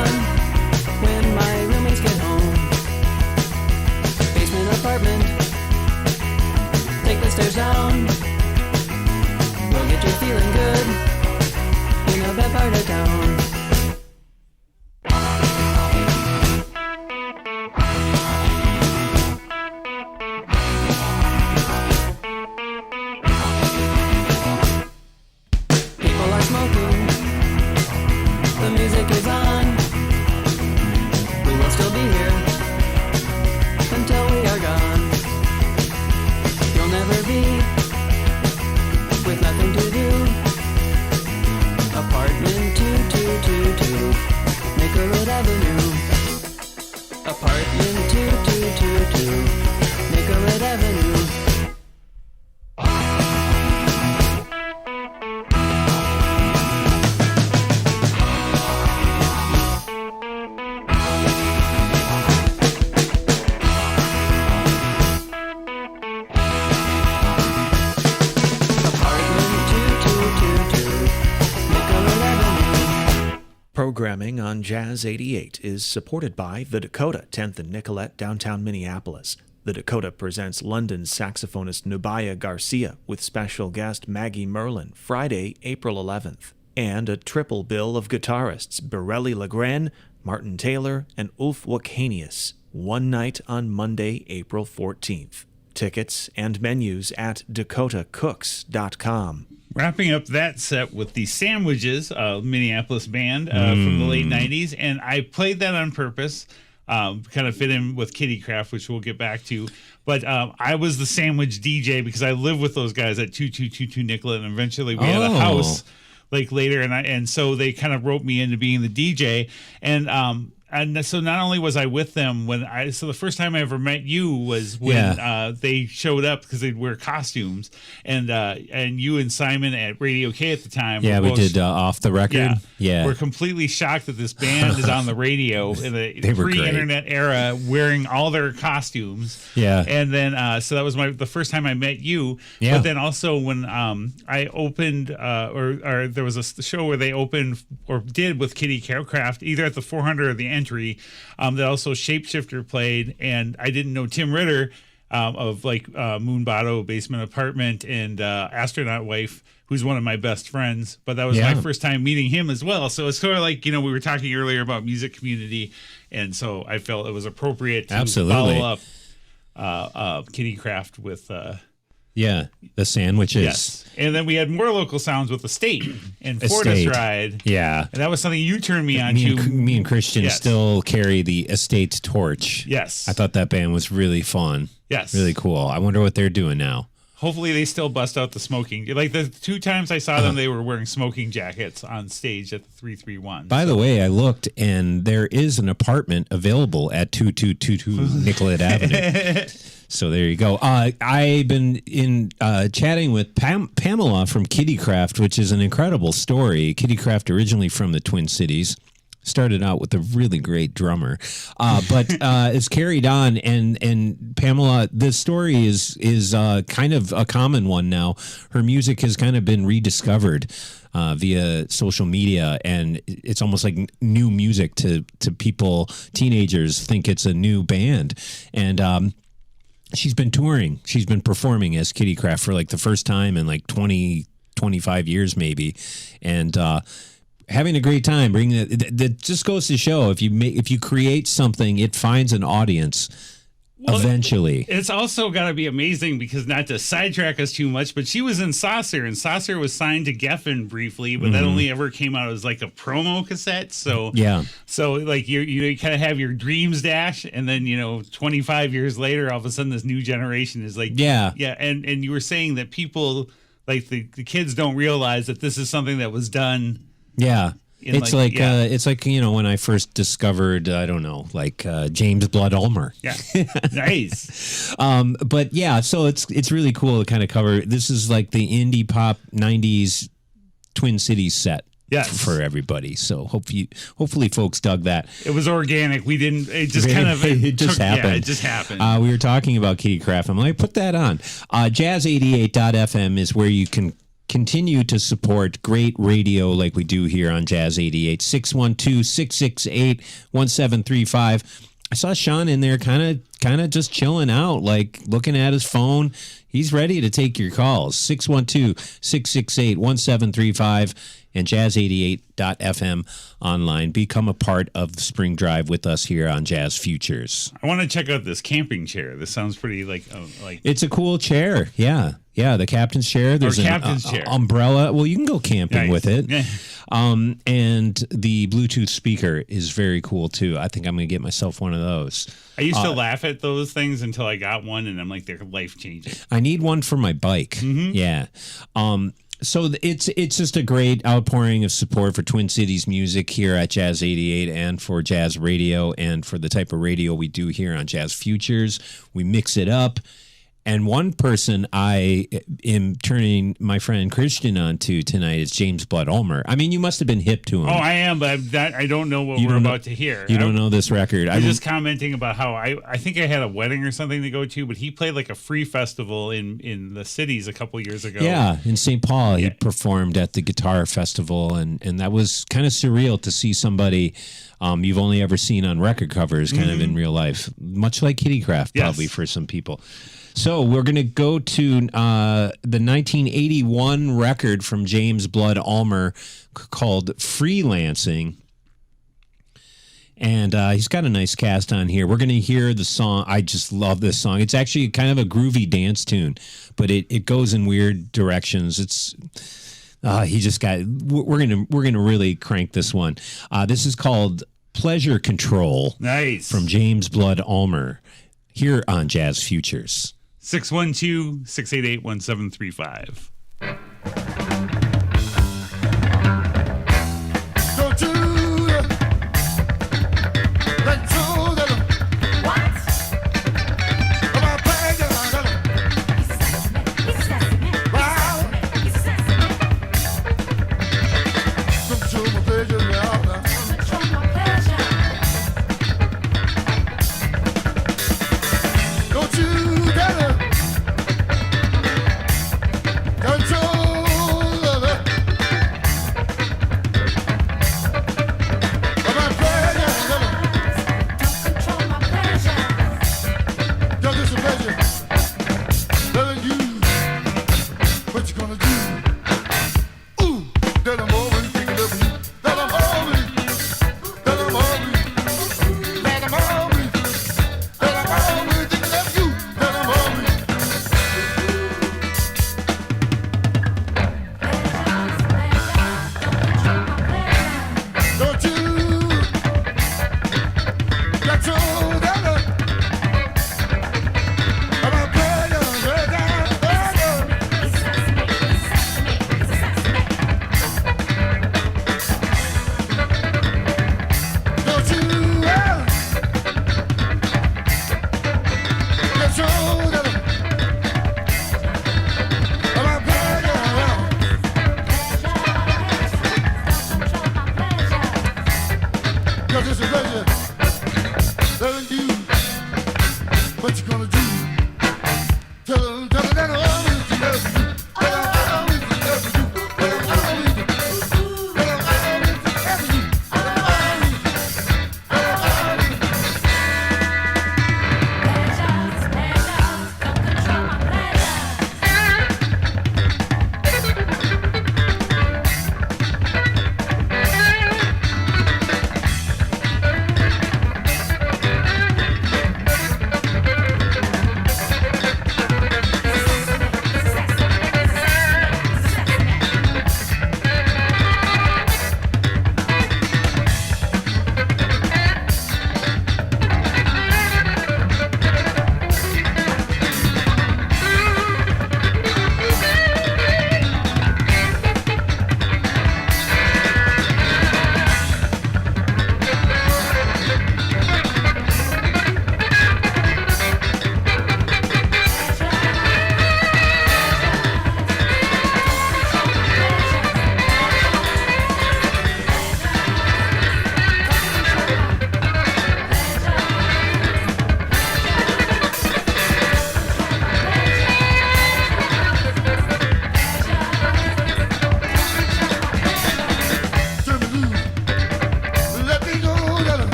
on when my roommates get home. Basement apartment, take the stairs down. We'll get you feeling good in a bad part of town. People are smoking, the music is on. We will still be here until we are gone. You'll never be with nothing to do. Apartment 2222, Nicollet Avenue. Apartment 2222, Nicollet Avenue. Programming on Jazz 88 is supported by The Dakota, 10th and Nicollet, downtown Minneapolis. The Dakota presents London saxophonist Nubia Garcia with special guest Maggie Merlin, Friday, April 11th. And a triple bill of guitarists Borelli Legren, Martin Taylor, and Ulf Wakanius, one night on Monday, April 14th. Tickets and menus at dakotacooks.com. Wrapping up that set with the Sandwiches, Minneapolis band from the late 90s. And I played that on purpose, kind of fit in with Kitty Craft, which we'll get back to. But I was the sandwich DJ because I lived with those guys at 2222 Nicollet. And eventually we had a house like later. And so they kind of roped me into being the DJ. And so not only was I with them so the first time I ever met you was when they showed up because they'd wear costumes, and you and Simon at Radio K at the time. Yeah, we did Off the Record. Yeah. We're completely shocked that this band is on the radio in the pre-internet era wearing all their costumes. Yeah. And then so that was the first time I met you. Yeah. But then also when I opened or there was a show where they opened or did with Kitty Craft either at the 400 or the entry that also Shapeshifter played, and I didn't know Tim Ritter of like Moonbotto, Basement Apartment, and Astronaut Wife, who's one of my best friends, but that was my first time meeting him as well. So it's sort of like, we were talking earlier about music community, and so I felt it was appropriate to follow up Kitty Craft with the Sandwiches. Yes. And then we had more local sounds with Estate and Fortis Ride. Yeah. And that was something you turned me on to. Me and Christian still carry the Estate torch. Yes. I thought that band was really fun. Yes. Really cool. I wonder what they're doing now. Hopefully they still bust out the smoking. Like the two times I saw them, they were wearing smoking jackets on stage at the 331. By the way, I looked, and there is an apartment available at 2222 Nicollet Avenue. So there you go. I've been chatting with Pamela from Kitty Craft, which is an incredible story. Kitty Craft originally from the Twin Cities. Started out with a really great drummer, but it's carried on. And Pamela, this story is kind of a common one now. Her music has kind of been rediscovered via social media, and it's almost like new music to people. Teenagers think it's a new band, and she's been touring. She's been performing as Kitty Craft for like the first time in like 20, 25 years maybe, and having a great time. That just goes to show if you create something, it finds an audience eventually. It's also got to be amazing because, not to sidetrack us too much, but she was in Saucer, and Saucer was signed to Geffen briefly, but that only ever came out as like a promo cassette. So like you kind of have your dreams dash, and then 25 years later, all of a sudden this new generation is like and you were saying that people like the kids don't realize that this is something that was done. Yeah. It's like when I first discovered, I don't know, like James Blood Ulmer. Yeah. Nice. But yeah, so it's really cool to kind of cover. This is like the indie pop 90s Twin Cities set. Yes. For everybody. So hopefully folks dug that. It was organic. We didn't, it just kind of, it just happened. Yeah, it just happened. We were talking about Kitty Craft. I'm like, put that on. Jazz88.fm is where you can continue to support great radio like we do here on Jazz 88. 612-668-1735. I saw Sean in there kind of just chilling out, like looking at his phone. He's ready to take your calls. 612-668-1735 and jazz88.fm online. Become a part of the Spring Drive with us here on Jazz Futures. I want to check out this camping chair. This sounds pretty like It's a cool chair. Yeah. Yeah, the captain's chair. There's captain's an chair. Umbrella. Well, you can go camping with it. Yeah. And the Bluetooth speaker is very cool, too. I think I'm going to get myself one of those. I used to laugh at those things until I got one, and I'm like, they're life-changing. I need one for my bike. Mm-hmm. Yeah. So it's just a great outpouring of support for Twin Cities music here at Jazz 88 and for jazz radio and for the type of radio we do here on Jazz Futures. We mix it up. And one person I am turning my friend Christian on to tonight is James Blood Ulmer. I mean, you must have been hip to him. Oh, I am, but I don't know what we're about to hear. You don't know this record. I was just commenting about how I think I had a wedding or something to go to, but he played like a free festival in the cities a couple years ago. Yeah, in St. Paul. He performed at the Guitar Festival, and that was kind of surreal to see somebody you've only ever seen on record covers kind of in real life, much like Kittycraft probably for some people. So we're going to go to the 1981 record from James Blood Ulmer called Freelancing. And he's got a nice cast on here. We're going to hear the song. I just love this song. It's actually kind of a groovy dance tune, but it goes in weird directions. It's he just got. We're gonna really crank this one. This is called Pleasure Control. Nice. From James Blood Ulmer here on Jazz Futures. 612-688-1735.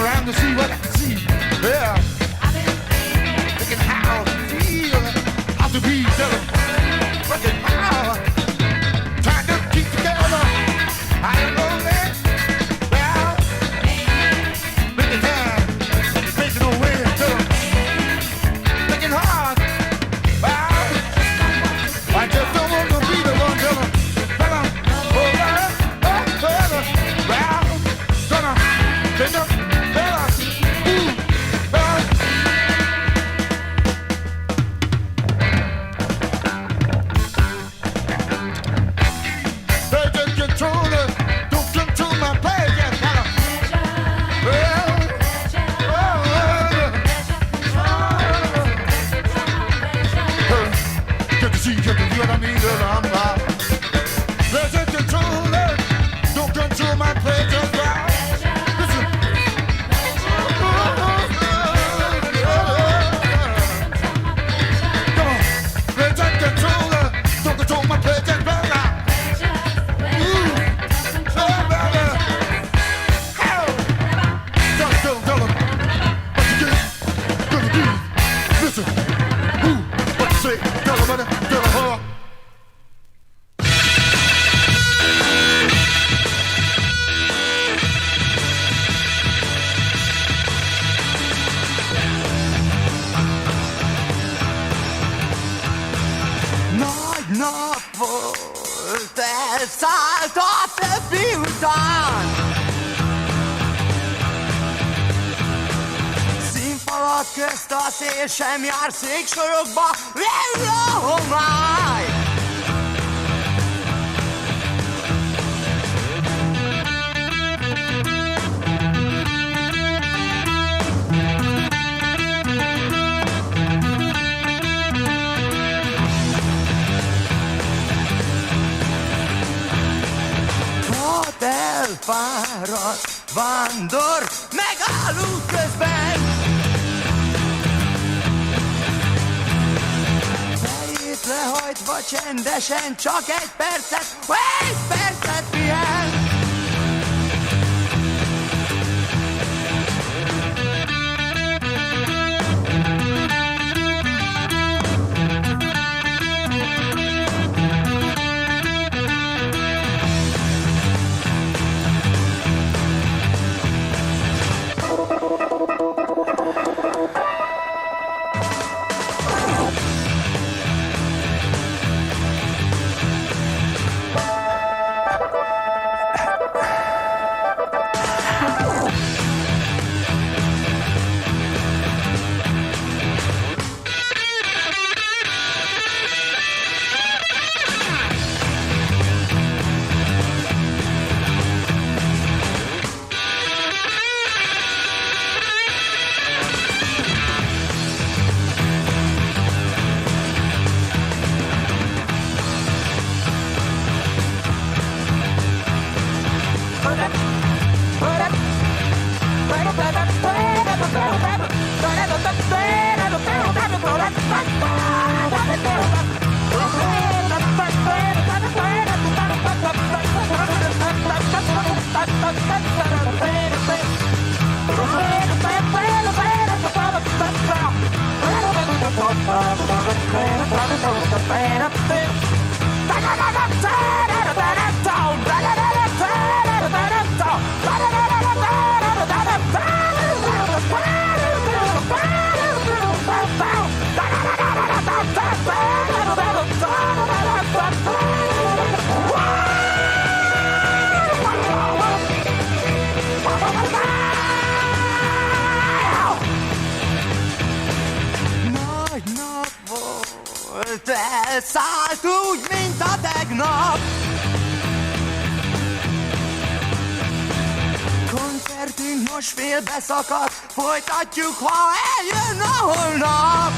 around to see what I see. Yeah. Thinking how to feel, how to be better. Working hard, trying to keep together. I am lonely. Well, making time, making a way to thinking hard. Well, I just don't want to be the one to well, gonna pick up fellas. Közt a szél sem jár széksorokba, végre a homály! Ott elfáradt vándor, megállunk közben! Lehajtva csendesen, csak egy percet pihen. Elszállt úgy, mint a tegnap. Koncertünk most félbeszakadt, folytatjuk, ha eljön a holnap.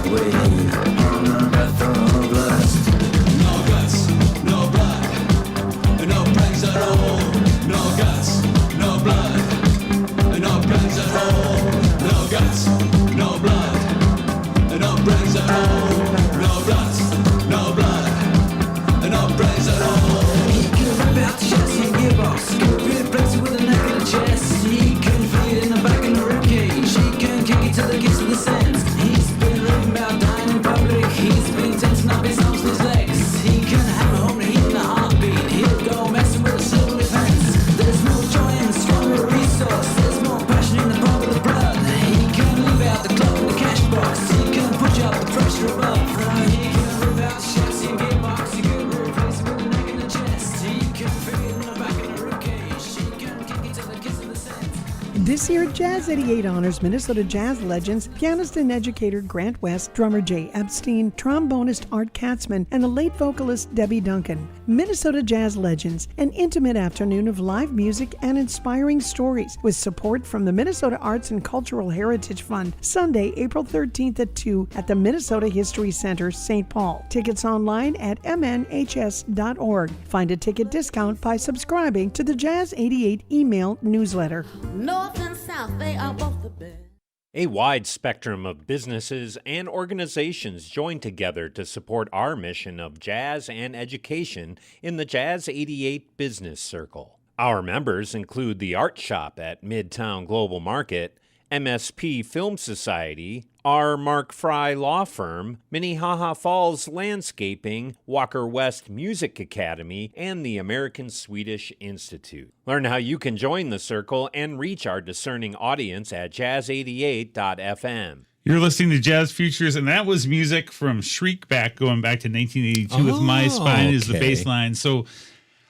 We on a breath of lust. No guts, no blood, no brains at all. No guts, no blood, no brains at all. No guts, no blood, no brains at all. No guts, no blood, no brains at all. He can rip out the chassis and gearbox. He can replace it with a neck and a chest. He can feed it in the back and the ribcage. He can kick it till it gets to the sense. He's been raving about dying in public. He's been tensing up his arms and his legs. He can hammer home the heat in a heartbeat. He'll go messing with a civil defense. There's more joy in the stronger resource. There's more passion in the pump of the blood. He can leave out the clock in the cash box. He can push up the pressure above. He can rip out the chassis and gearbox. He can replace it with a neck and a chest. He can feed it in the back and the ribcage. He can kick it till it gets to the sense. This year, Jazz 88 honors Minnesota jazz legends, pianist and educator Grant West, drummer Jay Epstein, trombonist Art Katzman, and the late vocalist Debbie Duncan. Minnesota Jazz Legends, an intimate afternoon of live music and inspiring stories with support from the Minnesota Arts and Cultural Heritage Fund, Sunday, April 13th at 2 at the Minnesota History Center, St. Paul. Tickets online at mnhs.org. Find a ticket discount by subscribing to the Jazz 88 email newsletter. North and South, they are both the best. A wide spectrum of businesses and organizations join together to support our mission of jazz and education in the Jazz 88 Business Circle. Our members include the Art Shop at Midtown Global Market, MSP Film Society, our Mark Fry Law Firm, Minnehaha Falls Landscaping, Walker West Music Academy, and the American Swedish Institute. Learn how you can join the circle and reach our discerning audience at jazz88.fm. You're listening to Jazz Futures, and that was music from Shriekback going back to 1982 with My Spine is the okay. bass line. So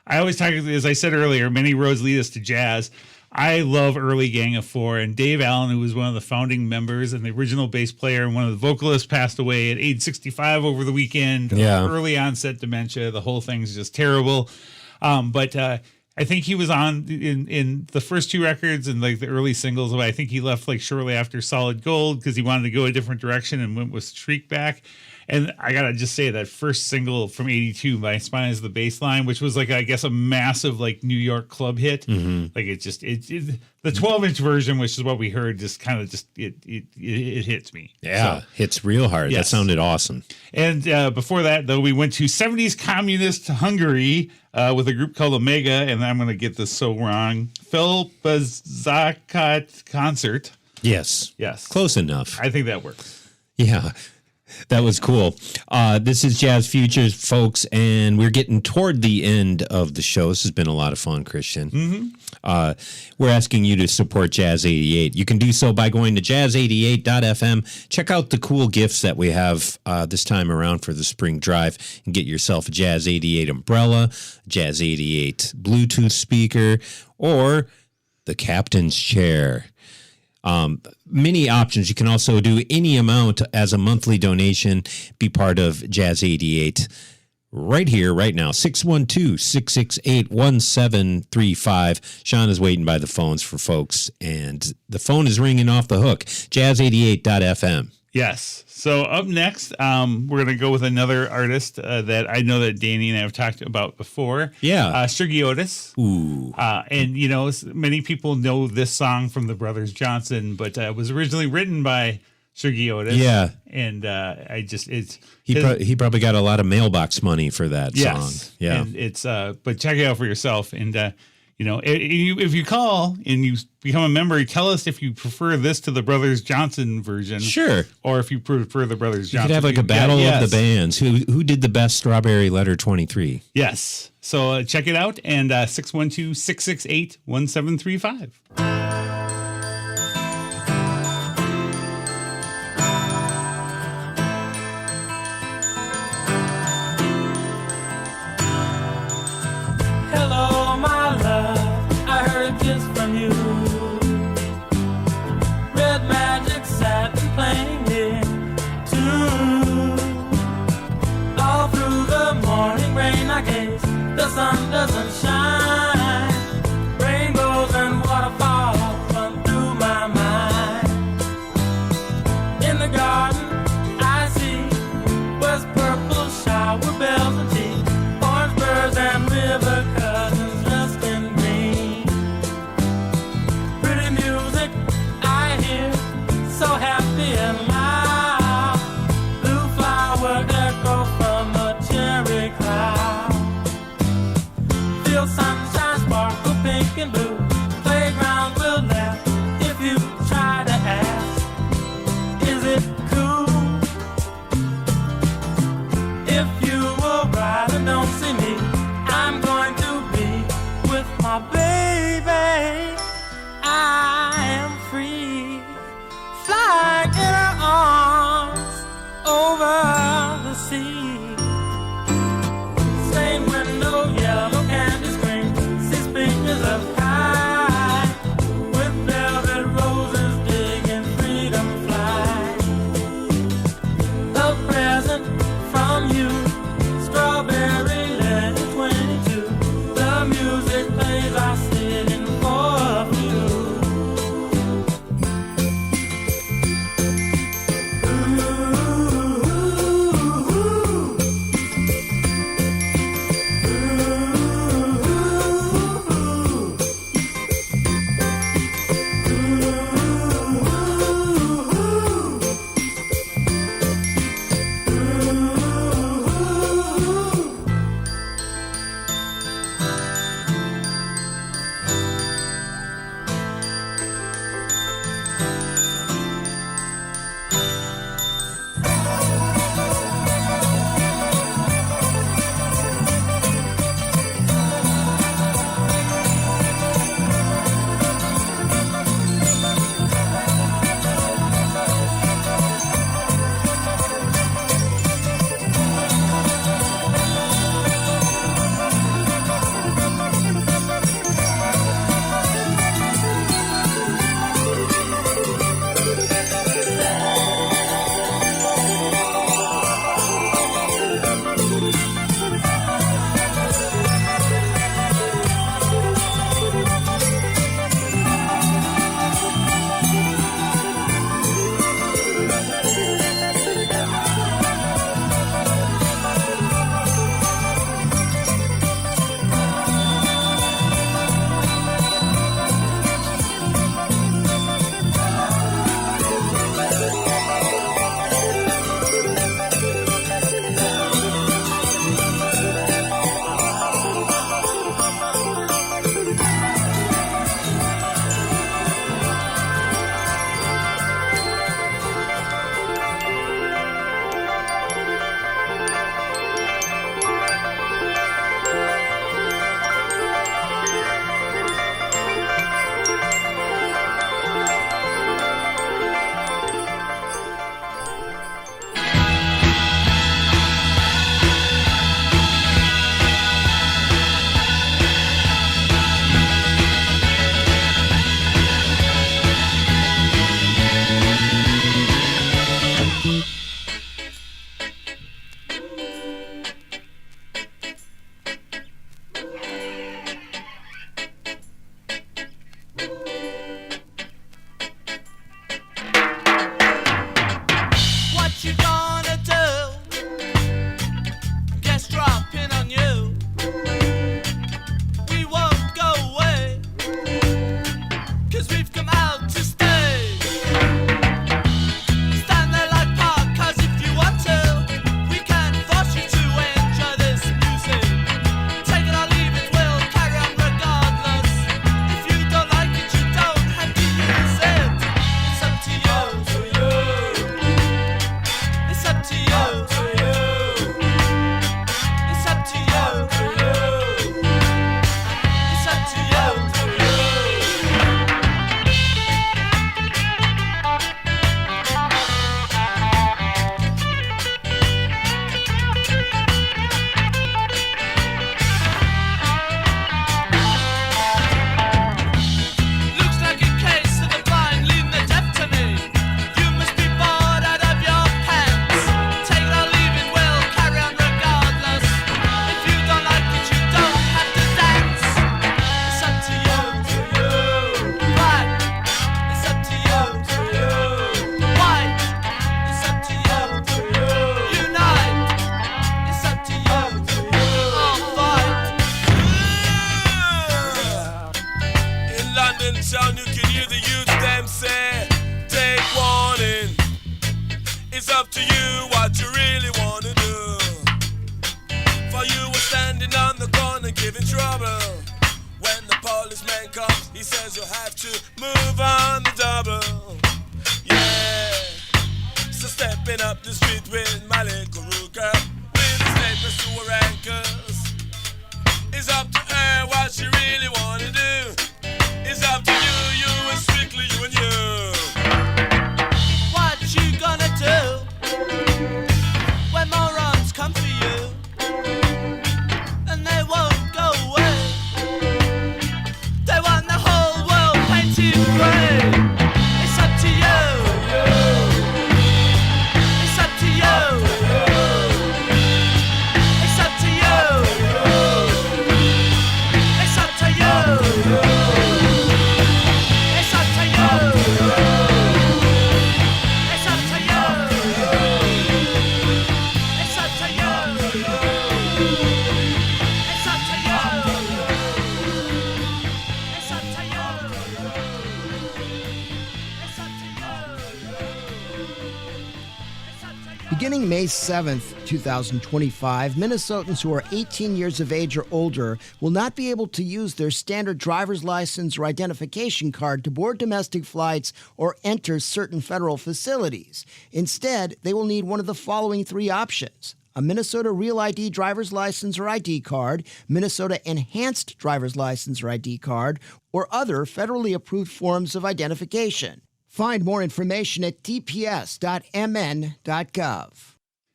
I always talk, as I said earlier, many roads lead us to jazz. I love early Gang of Four, and Dave Allen, who was one of the founding members and the original bass player and one of the vocalists, passed away at age 65 over the weekend. Yeah. Early onset dementia. The whole thing's just terrible. But I think he was on in the first two records and like the early singles. I think he left like shortly after Solid Gold because he wanted to go a different direction and went with Shriekback. And I gotta just say that first single from '82, "My Spine is the Bass Line," which was like I guess a massive like New York club hit. Mm-hmm. Like it the 12-inch version, which is what we heard, just kind of it hits me. Yeah, So, hits real hard. yes. That sounded awesome. And before that, though, we went to 70s communist Hungary with a group called Omega, and I'm going to get this so wrong. Phil Bazakat Concert. Yes. Yes. Close enough. I think that works. Yeah. That was cool. This is Jazz Futures, folks, and we're getting toward the end of the show. This has been a lot of fun, Christian. Mm-hmm. We're asking you to support Jazz 88. You can do so by going to jazz88.fm. Check out the cool gifts that we have this time around for the spring drive and get yourself a Jazz 88 umbrella, Jazz 88 Bluetooth speaker, or the captain's chair. Many options. You can also do any amount as a monthly donation. Be part of Jazz 88 right here, right now. 612-668-1735. Sean is waiting by the phones for folks, and the phone is ringing off the hook. Jazz88.fm. Yes. So up next, we're going to go with another artist that I know that Danny and I have talked about before. Yeah. Sergei Otis. Ooh. And, you know, many people know this song from the Brothers Johnson, but it was originally written by Sergei Otis. Yeah. And He probably got a lot of mailbox money for that yes. song. Yeah. And it's, but check it out for yourself. And, you know, if you call and you become a member, tell us if you prefer this to the Brothers Johnson version. Sure. Or if you prefer the Brothers You Johnson. could have like a battle of the bands. Who did the best Strawberry Letter 23? Yes. So check it out. And 612-668-1735. Hello, my love, I heard a kiss from you. Red magic satin playing it too. All through the morning rain, I guess the sun doesn't shine. Rainbows and waterfalls run through my mind. In the garden, I see. Stained window, yellow candy screen, 6 fingers up high, with velvet roses digging freedom fly. A present from you, strawberry letter 22. The music plays, I sit in for a few. When morons Beginning May 7th, 2025, Minnesotans who are 18 years of age or older will not be able to use their standard driver's license or identification card to board domestic flights or enter certain federal facilities. Instead, they will need one of the following three options: a Minnesota Real ID driver's license or ID card, Minnesota Enhanced driver's license or ID card, or other federally approved forms of identification. Find more information at dps.mn.gov.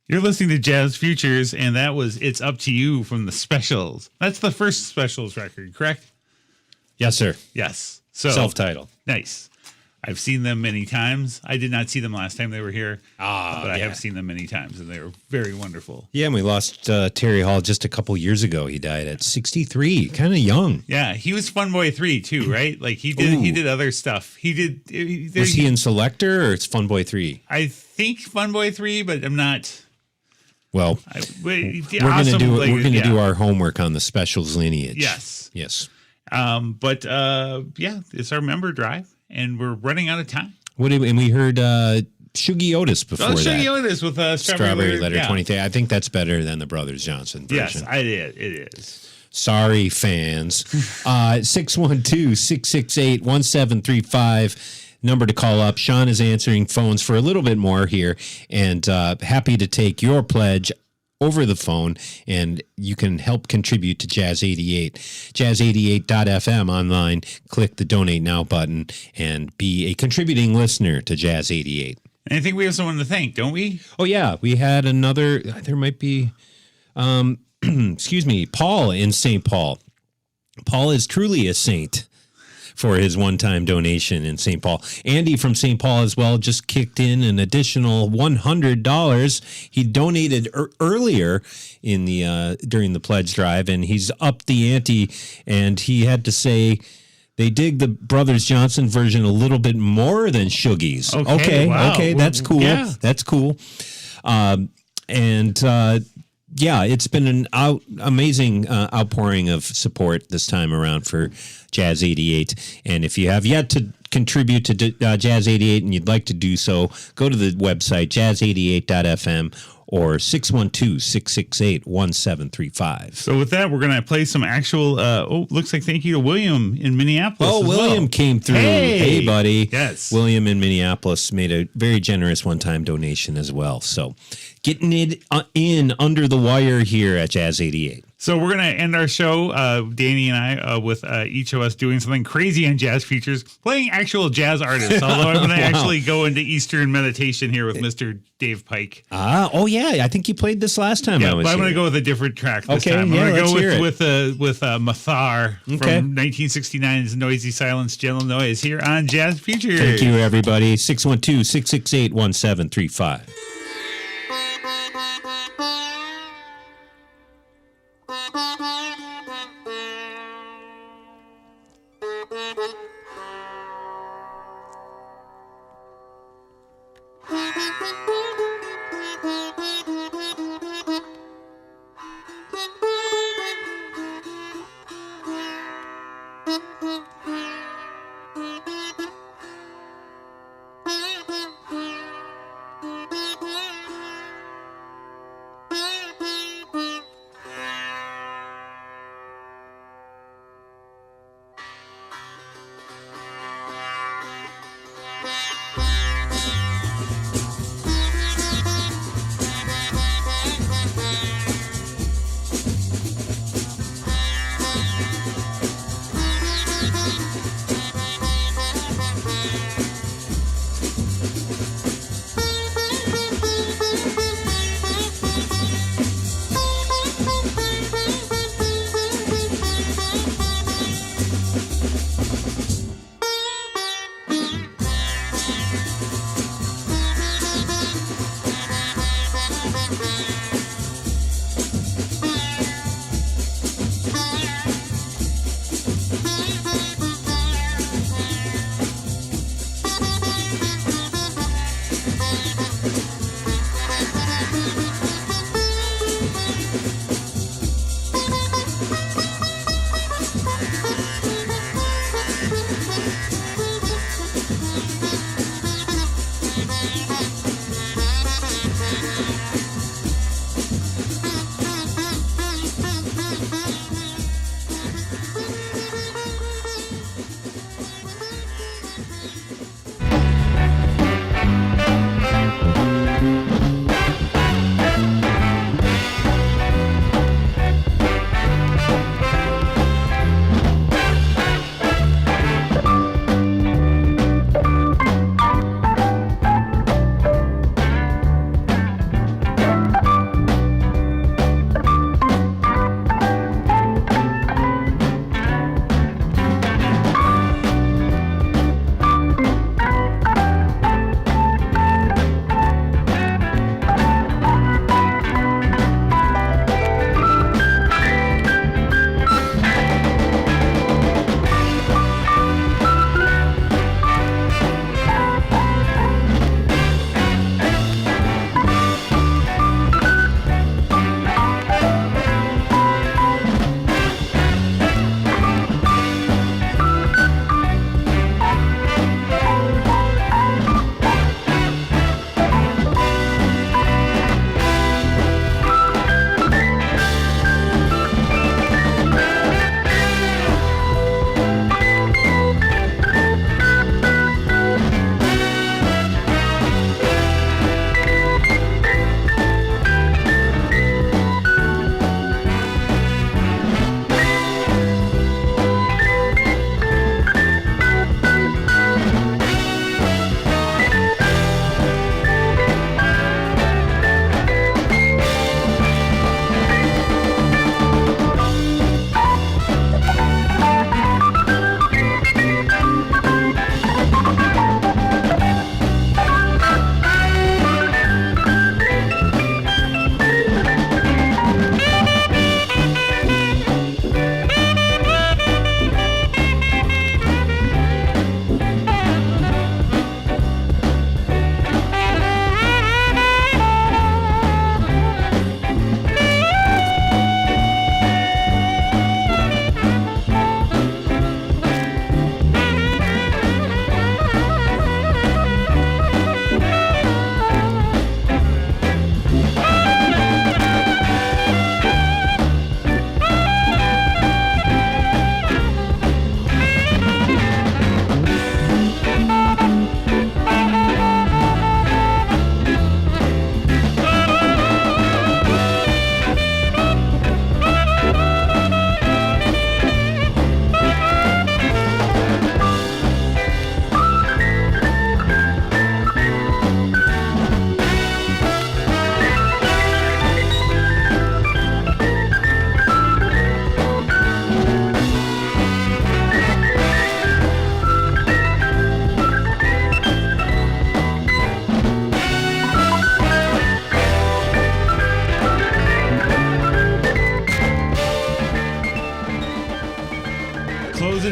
You're listening to Jazz Futures, and that was It's Up to You from the Specials. That's the first Specials record, correct? Yes, sir. Yes. So Self-titled. Nice. I've seen them many times. I did not see them last time they were here, but I yeah. have seen them many times, and they were very wonderful. Yeah, and we lost Terry Hall just a couple years ago. He died at 63, kind of young. Yeah, he was Fun Boy 3 too, right? Like he did other stuff. He did. Was he in Selector or it's Fun Boy 3? I think Fun Boy 3, but I'm not. Well, we're going to do our homework on the Specials lineage. Yes. Yes. But it's our member drive, and we're running out of time. And we heard Shuggy Otis before that. Shuggy Otis with Strawberry Letter 23. I think that's better than the Brothers Johnson version. Yes, it is. Sorry, fans. 612-668-1735. Number to call up. Sean is answering phones for a little bit more here, and happy to take your pledge over the phone, and you can help contribute to Jazz 88. Jazz88.fm online. Click the Donate Now button and be a contributing listener to Jazz 88. And I think we have someone to thank, don't we? Oh, yeah. We had another, there might be, excuse me, Paul in St. Paul. Paul is truly a saint for his one-time donation in St. Paul. Andy from St. Paul as well just kicked in an additional $100. He donated earlier in the during the pledge drive, and he's upped the ante, and he had to say they dig the Brothers Johnson version a little bit more than Shuggy's. Okay, wow. Okay, that's cool. Yeah. That's cool. Yeah, it's been an amazing outpouring of support this time around for Jazz 88. And if you have yet to contribute to Jazz 88 and you'd like to do so, go to the website, jazz88.fm or 612-668-1735. So with that, we're going to play some actual, looks like thank you to William in Minneapolis. Oh, William came through. Hey, buddy. Yes. William in Minneapolis made a very generous one-time donation as well. So getting it in under the wire here at Jazz 88. So we're going to end our show, Danny and I, with each of us doing something crazy on Jazz Features, playing actual jazz artists, although I'm going to actually go into Eastern meditation here with Mr. Dave Pike. Oh, yeah. I think you played this last time I was but I'm here. going to go with a different track this Okay, time. yeah, I'm going to go let's with Mathar from 1969's Noisy Silence, Gentle Noise here on Jazz Features. Thank you, everybody. 612-668-1735. Thank you.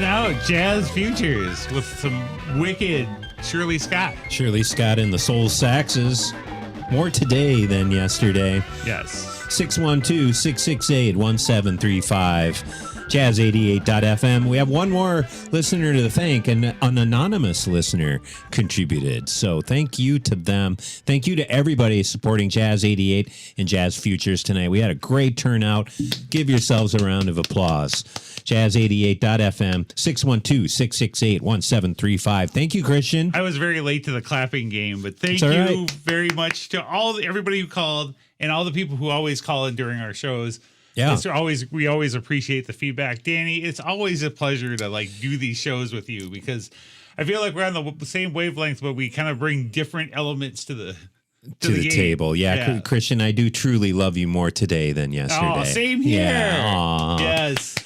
closing out Jazz Futures with some wicked Shirley Scott. Shirley Scott and the Soul Saxes. More today than yesterday. Yes. 612-668-1735. Jazz88.fm. We have one more listener to thank, and an anonymous listener contributed. So thank you to them. Thank you to everybody supporting Jazz 88 and Jazz Futures tonight. We had a great turnout. Give yourselves a round of applause. Jazz88.fm, 612-668-1735. Thank you, Christian. I was very late to the clapping game, but thank you very much to everybody who called and all the people who always call in during our shows. Yeah. We always appreciate the feedback. Danny, it's always a pleasure to do these shows with you because I feel like we're on the same wavelength, but we kind of bring different elements to the table. Yeah. Christian, I do truly love you more today than yesterday. Oh, same here. Yeah. Aw. Yes.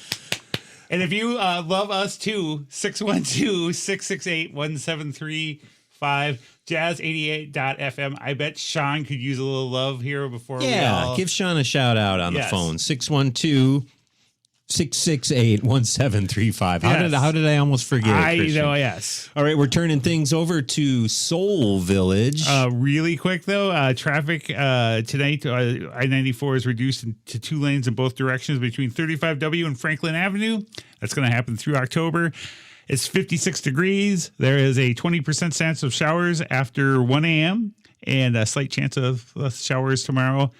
And if you love us too, 612-668-1735. Jazz88.fm. I bet Sean could use a little love here before we all... give Sean a shout out on the phone. 612-668-1735. How did I almost forget it, Christian? Yes. All right, we're turning things over to Soul Village. Really quick, though, traffic tonight, I-94 is reduced to 2 lanes in both directions between 35W and Franklin Avenue. That's going to happen through October. It's 56 degrees. There is a 20% chance of showers after 1 a.m. and a slight chance of showers tomorrow.